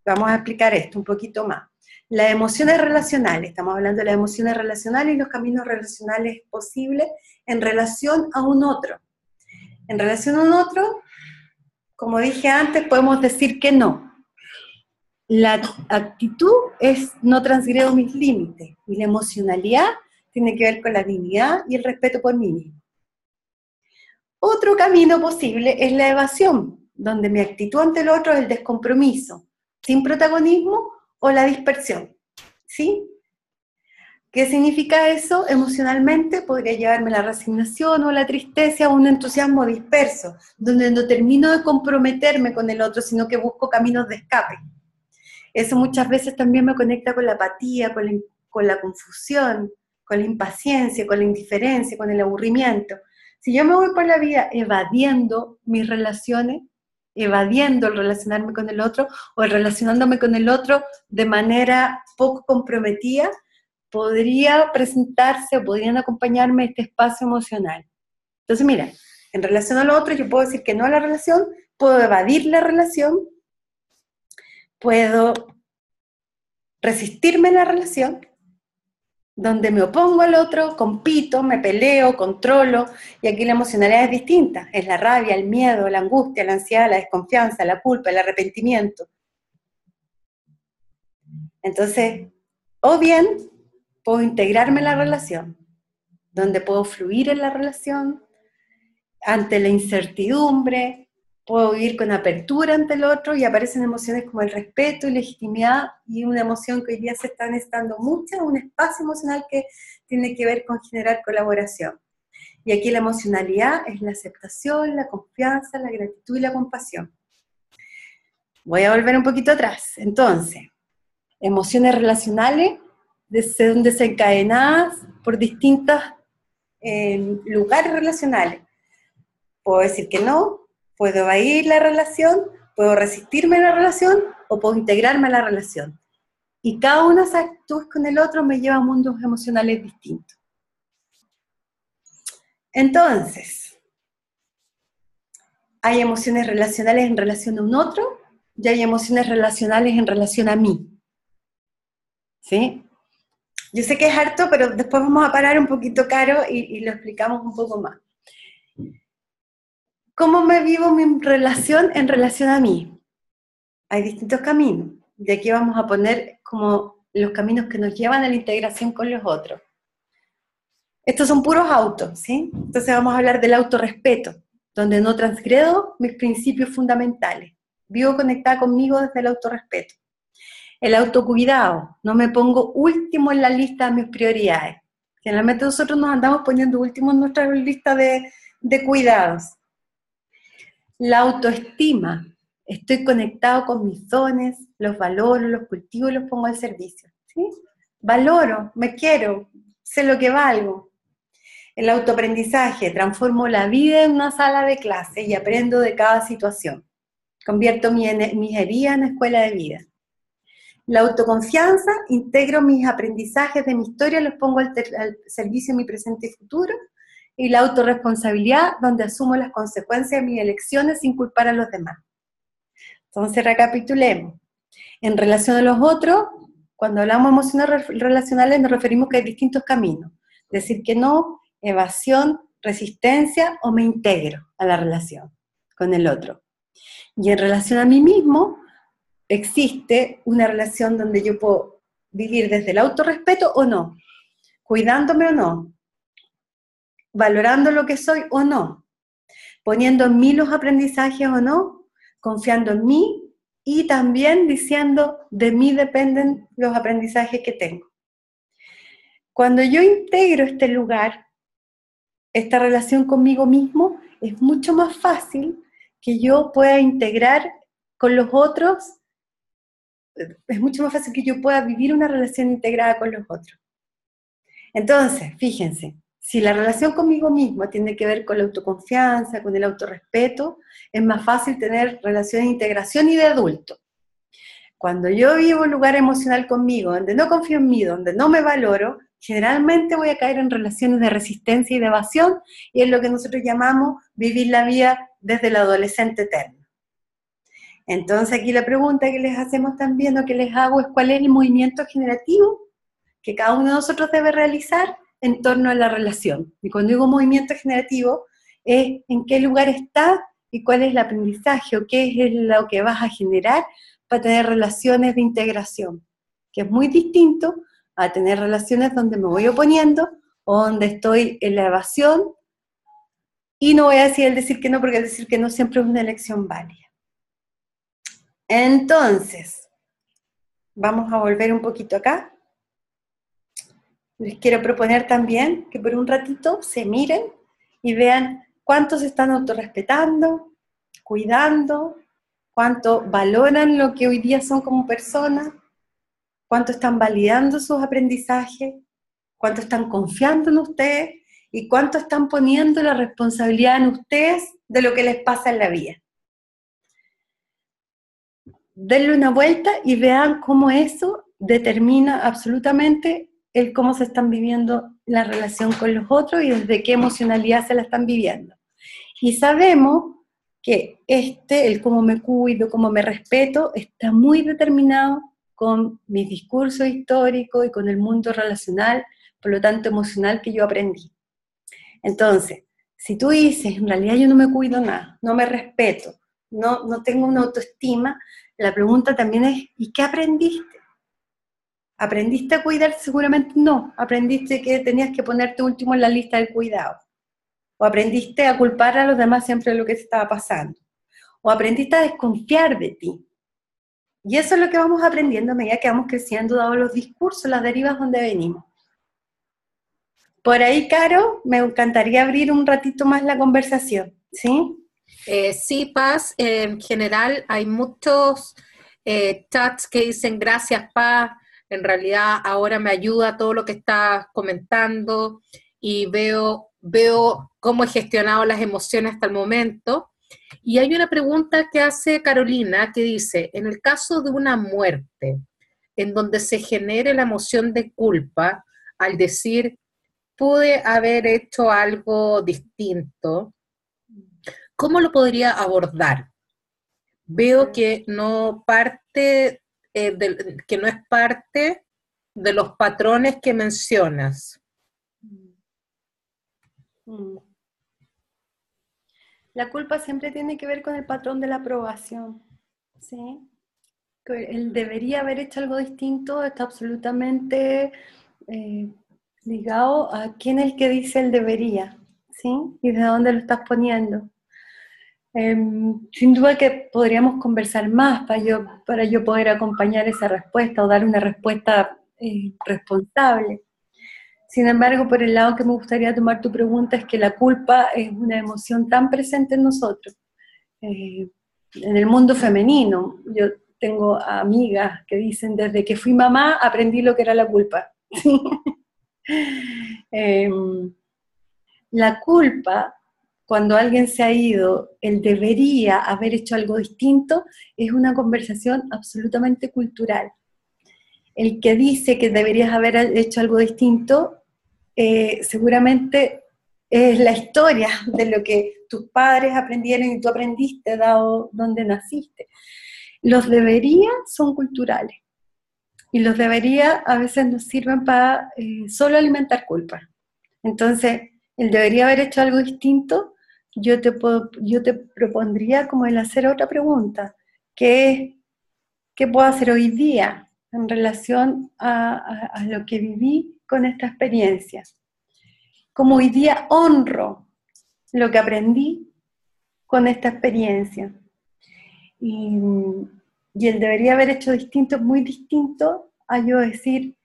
vamos a explicar esto un poquito más. Las emociones relacionales, estamos hablando de las emociones relacionales y los caminos relacionales posibles en relación a un otro. En relación a un otro, como dije antes, podemos decir que no. La actitud es no transgredo mis límites y la emocionalidad tiene que ver con la dignidad y el respeto por mí mismo. Otro camino posible es la evasión, donde mi actitud ante el otro es el descompromiso, sin protagonismo o la dispersión, ¿sí? ¿Qué significa eso? Emocionalmente podría llevarme a la resignación o la tristeza o un entusiasmo disperso, donde no termino de comprometerme con el otro, sino que busco caminos de escape. Eso muchas veces también me conecta con la apatía, con la confusión, con la impaciencia, con la indiferencia, con el aburrimiento. Si yo me voy por la vida evadiendo mis relaciones, evadiendo el relacionarme con el otro, o el relacionándome con el otro de manera poco comprometida, podría presentarse o podrían acompañarme este espacio emocional. Entonces, mira, en relación a lo otro, yo puedo decir que no a la relación, puedo evadir la relación, puedo resistirme a la relación, donde me opongo al otro, compito, me peleo, controlo, y aquí la emocionalidad es distinta, es la rabia, el miedo, la angustia, la ansiedad, la desconfianza, la culpa, el arrepentimiento. Entonces, o bien puedo integrarme en la relación, donde puedo fluir en la relación, ante la incertidumbre, puedo vivir con apertura ante el otro y aparecen emociones como el respeto y legitimidad y una emoción que hoy día se está necesitando mucho, un espacio emocional que tiene que ver con generar colaboración. Y aquí la emocionalidad es la aceptación, la confianza, la gratitud y la compasión. Voy a volver un poquito atrás. Entonces, emociones relacionales son desencadenadas por distintos lugares relacionales. Puedo decir que no, puedo evadir la relación, puedo resistirme a la relación o puedo integrarme a la relación. Y cada una de esas actitudes con el otro me lleva a mundos emocionales distintos. Entonces, hay emociones relacionales en relación a un otro y hay emociones relacionales en relación a mí. ¿Sí? Yo sé que es harto, pero después vamos a parar un poquito, Caro, y lo explicamos un poco más. ¿Cómo me vivo mi relación en relación a mí? Hay distintos caminos. Y aquí vamos a poner como los caminos que nos llevan a la integración con los otros. Estos son puros autos, ¿sí? Entonces vamos a hablar del autorrespeto, donde no transgredo mis principios fundamentales. Vivo conectada conmigo desde el autorrespeto. El autocuidado, no me pongo último en la lista de mis prioridades. Generalmente nosotros nos andamos poniendo último en nuestra lista de cuidados. La autoestima, estoy conectado con mis dones, los valoro, los cultivo y los pongo al servicio. ¿Sí? Valoro, me quiero, sé lo que valgo. El autoaprendizaje, transformo la vida en una sala de clase y aprendo de cada situación. Convierto mis heridas en escuela de vida. La autoconfianza, integro mis aprendizajes de mi historia, los pongo al servicio de mi presente y futuro. Y la autorresponsabilidad, donde asumo las consecuencias de mis elecciones sin culpar a los demás. Entonces, recapitulemos. En relación a los otros, cuando hablamos de emociones relacionales, nos referimos que hay distintos caminos. Decir que no, evasión, resistencia, o me integro a la relación con el otro. Y en relación a mí mismo, existe una relación donde yo puedo vivir desde el autorrespeto o no, cuidándome o no, valorando lo que soy o no, poniendo en mí los aprendizajes o no, confiando en mí y también diciendo de mí dependen los aprendizajes que tengo. Cuando yo integro este lugar, esta relación conmigo mismo, es mucho más fácil que yo pueda integrar con los otros, es mucho más fácil que yo pueda vivir una relación integrada con los otros. Entonces, fíjense, si la relación conmigo mismo tiene que ver con la autoconfianza, con el autorrespeto, es más fácil tener relaciones de integración y de adulto. Cuando yo vivo un lugar emocional conmigo, donde no confío en mí, donde no me valoro, generalmente voy a caer en relaciones de resistencia y de evasión, y es lo que nosotros llamamos vivir la vida desde el adolescente eterno. Entonces aquí la pregunta que les hacemos también, o que les hago, es ¿cuál es el movimiento generativo que cada uno de nosotros debe realizar en torno a la relación? Y cuando digo movimiento generativo, es en qué lugar está y cuál es el aprendizaje, o qué es lo que vas a generar para tener relaciones de integración, que es muy distinto a tener relaciones donde me voy oponiendo o donde estoy en la evasión, y no voy a decir el decir que no, porque el decir que no siempre es una elección válida. Entonces, vamos a volver un poquito acá. Les quiero proponer también que por un ratito se miren y vean cuántos se están autorrespetando, cuidando, cuánto valoran lo que hoy día son como personas, cuánto están validando sus aprendizajes, cuánto están confiando en ustedes y cuánto están poniendo la responsabilidad en ustedes de lo que les pasa en la vida. Denle una vuelta y vean cómo eso determina absolutamente el cómo se están viviendo la relación con los otros y desde qué emocionalidad se la están viviendo. Y sabemos que el cómo me cuido, cómo me respeto, está muy determinado con mis discursos históricos y con el mundo relacional, por lo tanto emocional, que yo aprendí. Entonces, si tú dices, en realidad yo no me cuido nada, no me respeto, no tengo una autoestima, la pregunta también es, ¿y qué aprendiste? ¿Aprendiste a cuidarte? Seguramente no. Aprendiste que tenías que ponerte último en la lista del cuidado. O aprendiste a culpar a los demás siempre de lo que te estaba pasando. O aprendiste a desconfiar de ti. Y eso es lo que vamos aprendiendo a medida que vamos creciendo, dado los discursos, las derivas donde venimos. Por ahí, Caro, me encantaría abrir un ratito más la conversación, ¿sí? Sí, Paz, en general hay muchos chats que dicen gracias, Paz, en realidad ahora me ayuda todo lo que estás comentando y veo cómo he gestionado las emociones hasta el momento. Y hay una pregunta que hace Carolina que dice, en el caso de una muerte, en donde se genere la emoción de culpa, al decir, pude haber hecho algo distinto, ¿cómo lo podría abordar? Veo que no parte, que no es parte de los patrones que mencionas. La culpa siempre tiene que ver con el patrón de la aprobación, ¿sí? El debería haber hecho algo distinto está absolutamente ligado a quién es el que dice el debería, ¿sí? Y de dónde lo estás poniendo. Sin duda que podríamos conversar más para yo poder acompañar esa respuesta o dar una respuesta responsable. Sin embargo, por el lado que me gustaría tomar tu pregunta es que la culpa es una emoción tan presente en nosotros. En el mundo femenino, yo tengo amigas que dicen, desde que fui mamá aprendí lo que era la culpa. La culpa, cuando alguien se ha ido, el debería haber hecho algo distinto, es una conversación absolutamente cultural. El que dice que deberías haber hecho algo distinto, seguramente es la historia de lo que tus padres aprendieron y tú aprendiste dado donde naciste. Los debería son culturales y los debería a veces nos sirven para solo alimentar culpa. Entonces, el debería haber hecho algo distinto, yo te propondría como el hacer otra pregunta, que es, ¿qué puedo hacer hoy día en relación a lo que viví con esta experiencia? Como hoy día honro lo que aprendí con esta experiencia. Y el debería haber hecho distinto es muy distinto a yo decir,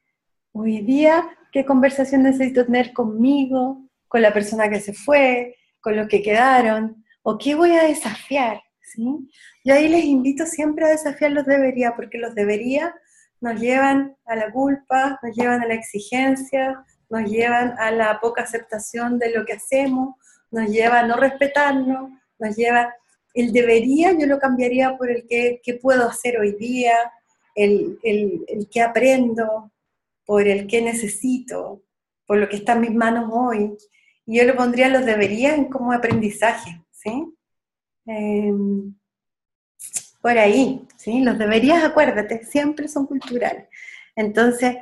hoy día, ¿qué conversación necesito tener conmigo, con la persona que se fue, con los que quedaron? ¿O qué voy a desafiar? ¿Sí? Yo ahí les invito siempre a desafiar los debería, porque los debería nos llevan a la culpa, nos llevan a la exigencia, nos llevan a la poca aceptación de lo que hacemos, nos lleva a no respetarnos, nos lleva... El debería yo lo cambiaría por el que puedo hacer hoy día, el que aprendo, por el que necesito, por lo que está en mis manos hoy. Y yo lo pondría los deberías como aprendizaje, ¿sí? Por ahí, ¿sí? Los deberías, acuérdate, siempre son culturales. Entonces,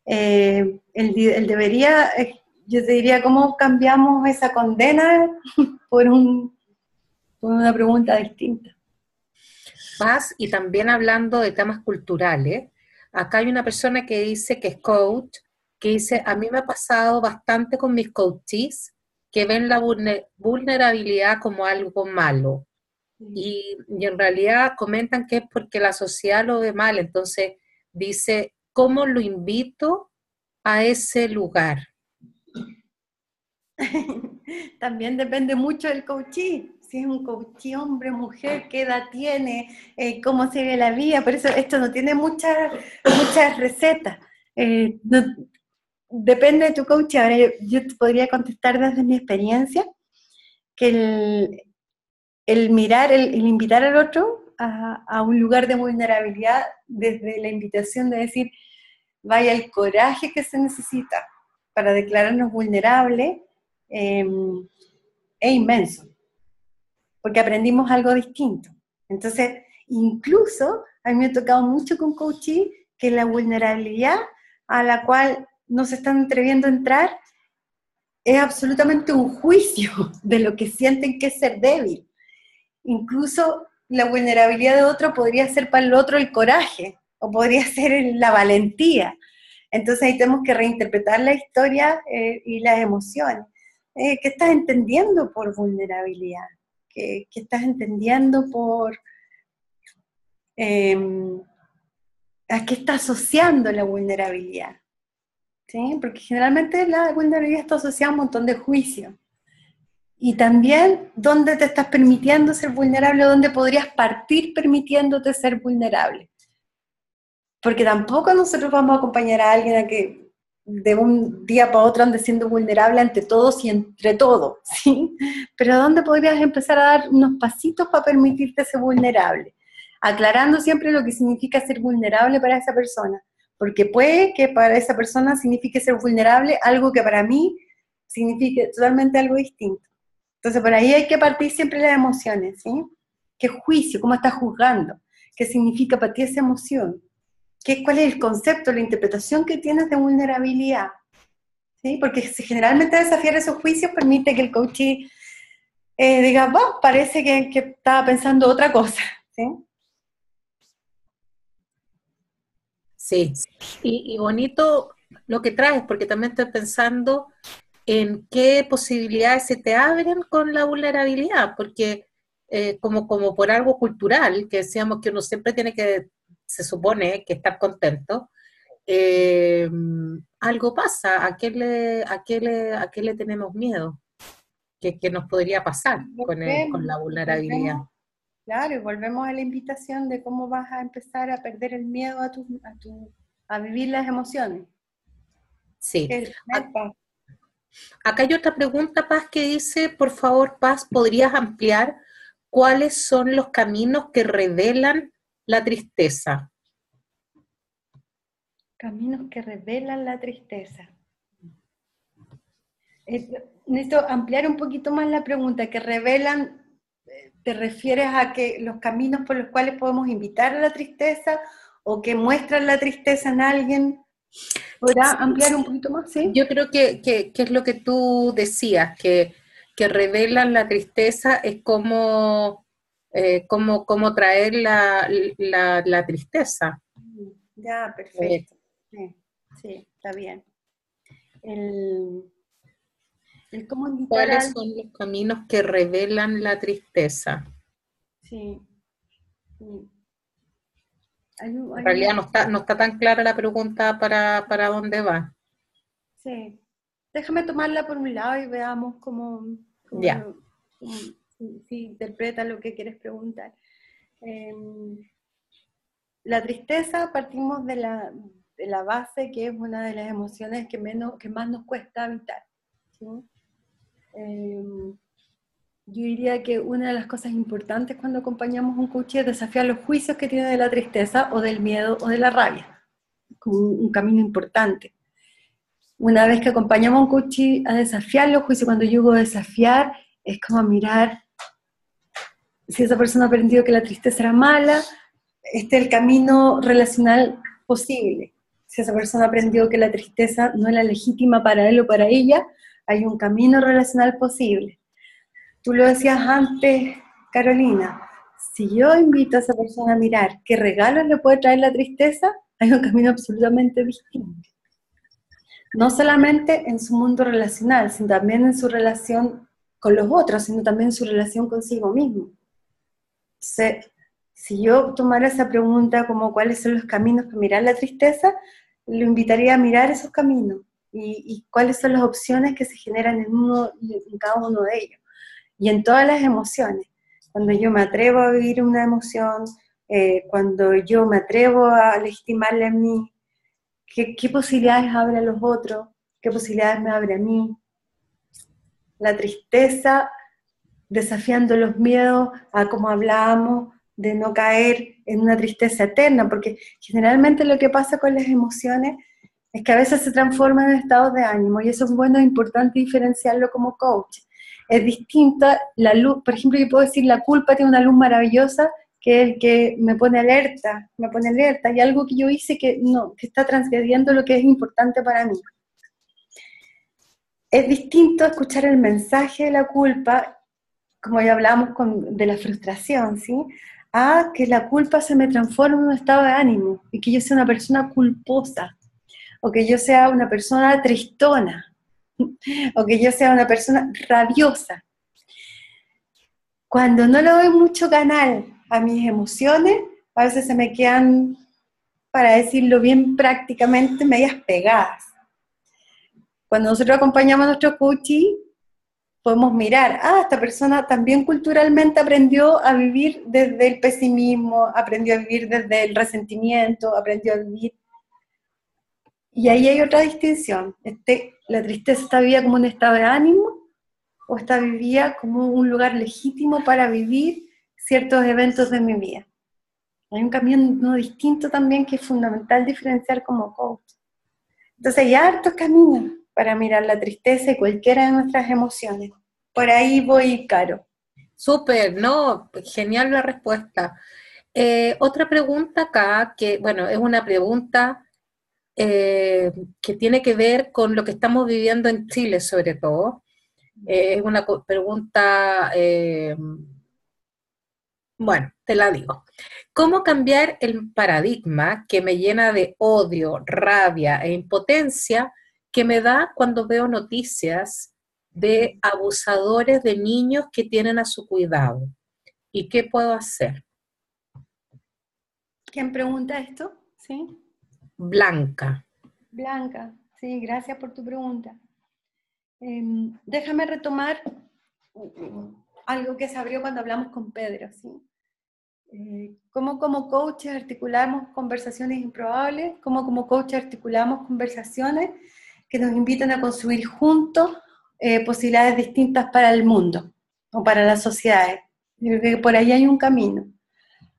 el debería, yo te diría, ¿cómo cambiamos esa condena por una pregunta distinta? Paz, y también hablando de temas culturales, acá hay una persona que dice que es coach, que dice, a mí me ha pasado bastante con mis coaches que ven la vulnerabilidad como algo malo. Y en realidad comentan que es porque la sociedad lo ve mal, entonces dice, ¿cómo lo invito a ese lugar? También depende mucho del coachee, si es un coachí hombre, mujer, qué edad tiene, cómo se ve la vida. Por eso esto no tiene muchas recetas. Depende de tu coach. Ahora yo te podría contestar desde mi experiencia que el mirar, el invitar al otro a un lugar de vulnerabilidad, desde la invitación de decir, vaya el coraje que se necesita para declararnos vulnerables, es inmenso, porque aprendimos algo distinto. Entonces, incluso a mí me ha tocado mucho con coaching que la vulnerabilidad a la cual nos están atreviendo a entrar es absolutamente un juicio de lo que sienten que es ser débil. Incluso la vulnerabilidad de otro podría ser para el otro el coraje, o podría ser la valentía. Entonces ahí tenemos que reinterpretar la historia y las emociones. ¿Qué estás entendiendo por vulnerabilidad? ¿Qué estás entendiendo por... ¿a qué está asociando la vulnerabilidad? ¿Sí? Porque generalmente la vulnerabilidad está asociada a un montón de juicios. Y también dónde te estás permitiendo ser vulnerable, o dónde podrías partir permitiéndote ser vulnerable. Porque tampoco nosotros vamos a acompañar a alguien a que de un día para otro ande siendo vulnerable ante todos y entre todos, ¿sí? Pero ¿dónde podrías empezar a dar unos pasitos para permitirte ser vulnerable? Aclarando siempre lo que significa ser vulnerable para esa persona. Porque puede que para esa persona signifique ser vulnerable algo que para mí signifique totalmente algo distinto. Entonces, por ahí hay que partir siempre las emociones, ¿sí? ¿Qué juicio? ¿Cómo estás juzgando? ¿Qué significa para ti esa emoción? ¿Cuál es el concepto, la interpretación que tienes de vulnerabilidad? ¿Sí? Porque generalmente desafiar esos juicios permite que el coach diga, bah, parece que estaba pensando otra cosa, ¿sí? Sí, y bonito lo que traes, porque también estoy pensando en qué posibilidades se te abren con la vulnerabilidad, porque como por algo cultural, que decíamos que uno siempre tiene que, se supone, que estar contento, eh, algo pasa. ¿A qué le tenemos miedo? ¿Qué nos podría pasar con la vulnerabilidad? Claro, y volvemos a la invitación de cómo vas a empezar a perder el miedo a vivir las emociones. Sí. El primer paso. Acá hay otra pregunta, Paz, que dice, por favor, Paz, ¿podrías ampliar cuáles son los caminos que revelan la tristeza? Caminos que revelan la tristeza. Necesito ampliar un poquito más la pregunta. ¿Que revelan, te refieres a que los caminos por los cuales podemos invitar a la tristeza, o que muestran la tristeza en alguien? ¿Podrá ampliar un poquito más? ¿Sí? Yo creo que es lo que tú decías, que revelan la tristeza es como traer la tristeza. Ya, perfecto. Sí, sí, está bien. El cómo invitar a ¿Cuáles alguien. son los caminos que revelan la tristeza? Sí, sí. En Hay realidad una, no está tan clara la pregunta para dónde va. sí. Déjame tomarla por un lado y veamos Ya. si interpreta lo que quieres preguntar. La tristeza, partimos de la base que es una de las emociones que más nos cuesta evitar, ¿sí? Yo diría que una de las cosas importantes cuando acompañamos a un coach es desafiar los juicios que tiene de la tristeza o del miedo o de la rabia, como un camino importante. Una vez que acompañamos a un coach a desafiar los juicios, cuando yo digo desafiar, es como mirar si esa persona ha aprendido que la tristeza era mala, este es el camino relacional posible. Si esa persona aprendió que la tristeza no es la legítima para él o para ella, hay un camino relacional posible. Tú lo decías antes, Carolina, si yo invito a esa persona a mirar qué regalos le puede traer la tristeza, hay un camino absolutamente distinto. No solamente en su mundo relacional, sino también en su relación con los otros, sino también en su relación consigo mismo. Entonces, si yo tomara esa pregunta como cuáles son los caminos para mirar la tristeza, lo invitaría a mirar esos caminos y cuáles son las opciones que se generan en cada uno de ellos. y en todas las emociones. Cuando yo me atrevo a vivir una emoción, cuando yo me atrevo a legitimarle a mí, ¿qué posibilidades abre a los otros? ¿Qué posibilidades me abre a mí? La tristeza, desafiando los miedos a, como hablábamos, de no caer en una tristeza eterna, porque generalmente lo que pasa con las emociones es que a veces se transforman en estados de ánimo, y eso es bueno, es importante diferenciarlo como coach. Es distinta la luz, por ejemplo, yo puedo decir la culpa tiene una luz maravillosa, que es el que me pone alerta, y algo que yo hice que no, que está transgrediendo lo que es importante para mí. Es distinto escuchar el mensaje de la culpa, como ya hablamos de la frustración, ¿sí? A que la culpa se me transforme en un estado de ánimo, y que yo sea una persona culposa, o que yo sea una persona tristona, o que yo sea una persona rabiosa. Cuando no le doy mucho canal a mis emociones, a veces se me quedan, para decirlo bien prácticamente, medias pegadas. Cuando nosotros acompañamos a nuestro coachee, podemos mirar, esta persona también culturalmente aprendió a vivir desde el pesimismo, aprendió a vivir desde el resentimiento, aprendió a vivir. Y ahí hay otra distinción. ¿La tristeza está vivida como un estado de ánimo o está vivida como un lugar legítimo para vivir ciertos eventos de mi vida? Hay un camino distinto también que es fundamental diferenciar como coach. Entonces hay hartos caminos para mirar la tristeza y cualquiera de nuestras emociones. Por ahí voy, Caro. Súper, no, genial la respuesta. Otra pregunta acá, que bueno, es una pregunta que tiene que ver con lo que estamos viviendo en Chile sobre todo. Es una pregunta, bueno, te la digo. ¿Cómo cambiar el paradigma que me llena de odio, rabia e impotencia que me da cuando veo noticias de abusadores de niños que tienen a su cuidado? ¿Y qué puedo hacer? ¿Quién pregunta esto? ¿Sí? Blanca. Blanca, sí, gracias por tu pregunta. Déjame retomar algo que se abrió cuando hablamos con Pedro, ¿sí? Cómo como coaches articulamos conversaciones improbables, cómo como coaches articulamos conversaciones que nos invitan a construir juntos posibilidades distintas para el mundo o para las sociedades. Yo creo que por ahí hay un camino.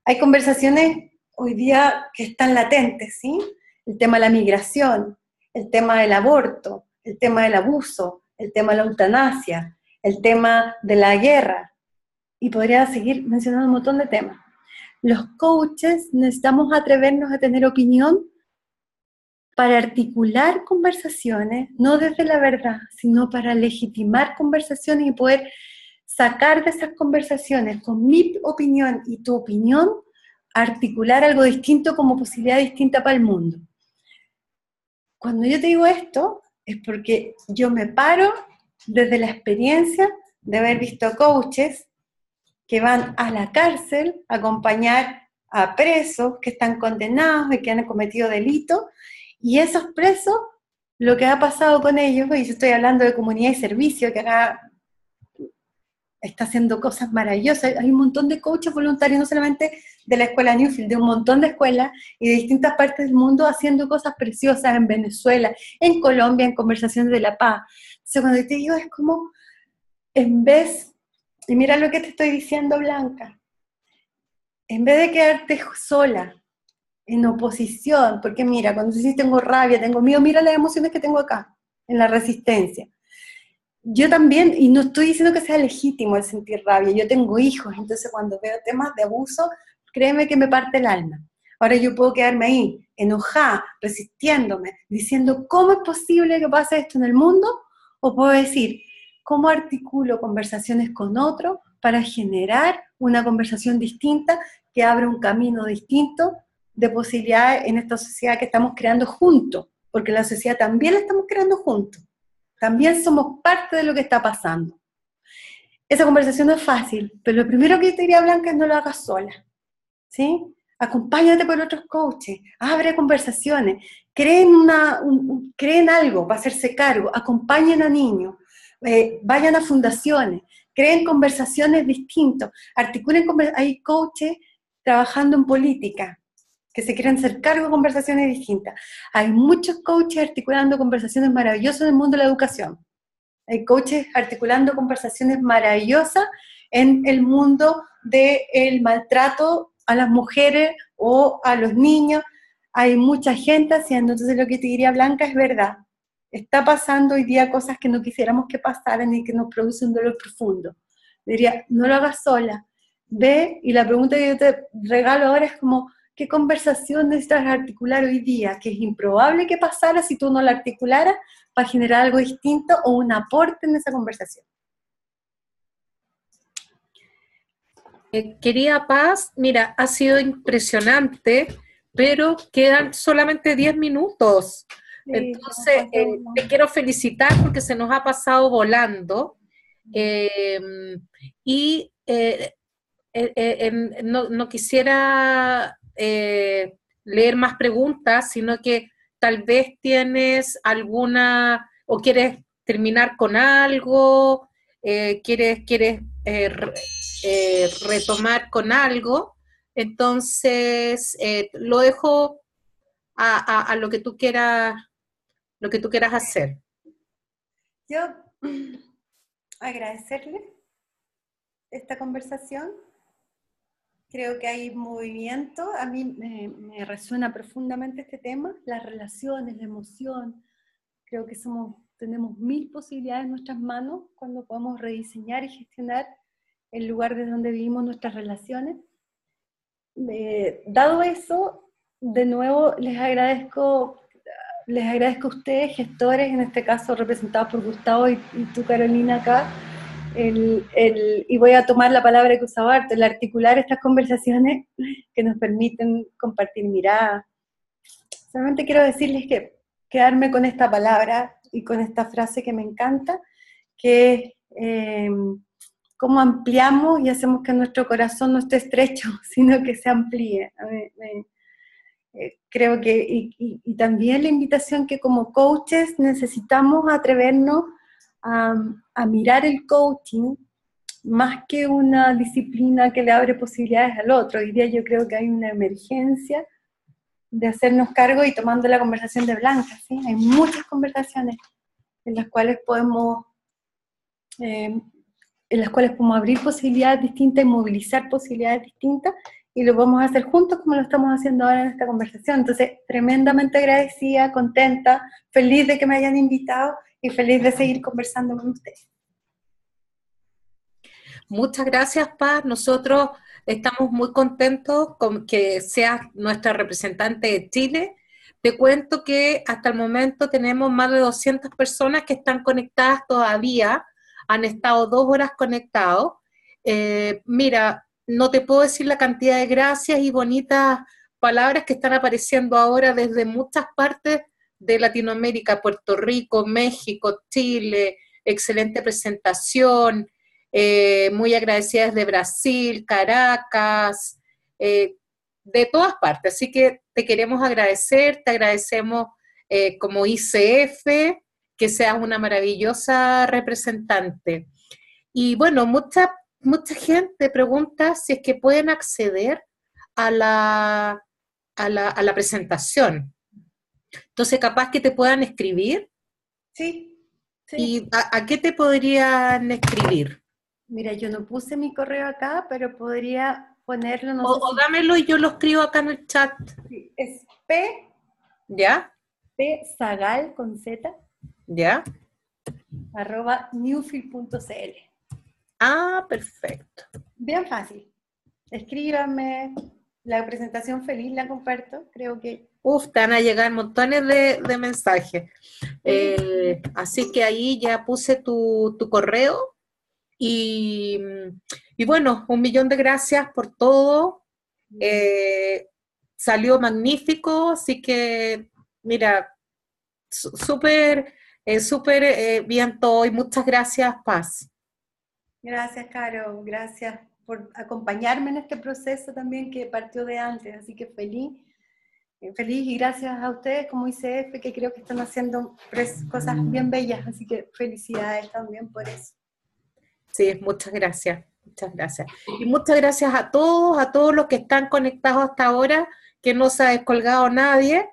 Hay conversaciones hoy día que están latentes, ¿sí? El tema de la migración, el tema del aborto, el tema del abuso, el tema de la eutanasia, el tema de la guerra, y podría seguir mencionando un montón de temas. Los coaches necesitamos atrevernos a tener opinión para articular conversaciones, no desde la verdad, sino para legitimar conversaciones y poder sacar de esas conversaciones, con mi opinión y tu opinión, articular algo distinto como posibilidad distinta para el mundo. Cuando yo te digo esto, es porque yo me paro desde la experiencia de haber visto coaches que van a la cárcel a acompañar a presos que están condenados y que han cometido delitos, y esos presos, lo que ha pasado con ellos, y yo estoy hablando de comunidad y servicio, que acá está haciendo cosas maravillosas, hay un montón de coaches voluntarios, no solamente de la escuela Newfield, de un montón de escuelas y de distintas partes del mundo haciendo cosas preciosas en Venezuela, en Colombia, en Conversaciones de la Paz. Entonces cuando te digo es como, en vez, y mira lo que te estoy diciendo, Blanca, en vez de quedarte sola, en oposición, porque mira, cuando dices tengo rabia, tengo miedo, mira las emociones que tengo acá, en la resistencia. Yo también, y no estoy diciendo que sea legítimo el sentir rabia, yo tengo hijos, entonces cuando veo temas de abuso, créeme que me parte el alma. Ahora yo puedo quedarme ahí, enojada, resistiéndome, diciendo, ¿cómo es posible que pase esto en el mundo? O puedo decir, ¿cómo articulo conversaciones con otros para generar una conversación distinta que abra un camino distinto de posibilidades en esta sociedad que estamos creando juntos? Porque la sociedad también la estamos creando juntos. También somos parte de lo que está pasando. Esa conversación no es fácil, pero lo primero que yo te diría, Blanca, es no lo hagas sola, ¿sí? Acompáñate por otros coaches, abre conversaciones, creen algo para hacerse cargo, acompañen a niños, vayan a fundaciones, creen conversaciones distintas, hay coaches trabajando en política, que se quieren hacer cargo de conversaciones distintas. Hay muchos coaches articulando conversaciones maravillosas en el mundo de la educación. Hay coaches articulando conversaciones maravillosas en el mundo del maltrato a las mujeres o a los niños. Hay mucha gente haciendo, entonces lo que te diría, Blanca, es verdad. Está pasando hoy día cosas que no quisiéramos que pasaran y que nos producen un dolor profundo. Diría, no lo hagas sola. Ve, y la pregunta que yo te regalo ahora es como, ¿qué conversación necesitas articular hoy día? Que es improbable que pasara si tú no la articularas para generar algo distinto o un aporte en esa conversación. Querida Paz, mira, ha sido impresionante, pero quedan solamente 10 minutos. Sí, Entonces, te quiero felicitar porque se nos ha pasado volando. Y no quisiera leer más preguntas, sino que tal vez tienes alguna, o quieres terminar con algo, quieres retomar con algo. Entonces, lo dejo a lo que tú quieras hacer. Yo agradecerle esta conversación. Creo que hay movimiento. A mí me resuena profundamente este tema, las relaciones, la emoción. Creo que tenemos 1000 posibilidades en nuestras manos cuando podemos rediseñar y gestionar el lugar desde donde vivimos nuestras relaciones. Dado eso, de nuevo les agradezco a ustedes, gestores, en este caso representados por Gustavo y tú, Carolina, acá, y voy a tomar la palabra que usaba harto, el articular estas conversaciones que nos permiten compartir miradas. Solamente quiero decirles que quedarme con esta palabra y con esta frase que me encanta, que es cómo ampliamos y hacemos que nuestro corazón no esté estrecho, sino que se amplíe. Creo que, y también la invitación que como coaches necesitamos atrevernos a mirar el coaching más que una disciplina que le abre posibilidades al otro. Hoy día yo creo que hay una emergencia de hacernos cargo, y tomando la conversación de Blanca, ¿sí? Hay muchas conversaciones en las cuales podemos abrir posibilidades distintas y movilizar posibilidades distintas, y lo vamos a hacer juntos como lo estamos haciendo ahora en esta conversación. Entonces, tremendamente agradecida, contenta, feliz de que me hayan invitado y feliz de seguir conversando con ustedes. Muchas gracias, Paz. Nosotros estamos muy contentos con que seas nuestra representante de Chile. Te cuento que hasta el momento tenemos más de 200 personas que están conectadas todavía, han estado 2 horas conectados. Mira, no te puedo decir la cantidad de gracias y bonitas palabras que están apareciendo ahora desde muchas partes de Latinoamérica, Puerto Rico, México, Chile. Excelente presentación. Muy agradecidas de Brasil, Caracas, de todas partes. Así que te queremos agradecer, te agradecemos como ICF, que seas una maravillosa representante. Y bueno, mucha gente pregunta si es que pueden acceder a la presentación. Entonces, capaz que te puedan escribir. Sí, sí. ¿Y a qué te podrían escribir? Mira, yo no puse mi correo acá, pero podría ponerlo, no sé O dámelo y yo lo escribo acá en el chat. si es P, ¿Ya? P Zagal con Z, ¿Ya? @newfield.cl. Ah, perfecto. Bien fácil. Escríbanme, la presentación feliz la comparto, creo que... Uf, te van a llegar montones de mensajes. Así que ahí ya puse tu correo y bueno, 1.000.000 de gracias por todo. Salió magnífico, así que mira, súper bien todo y muchas gracias, Paz. Gracias, Caro, gracias por acompañarme en este proceso también que partió de antes, así que feliz y gracias a ustedes como ICF, que creo que están haciendo cosas bien bellas, así que felicidades también por eso. Sí, muchas gracias, muchas gracias. Y muchas gracias a todos los que están conectados hasta ahora, que no se ha descolgado nadie.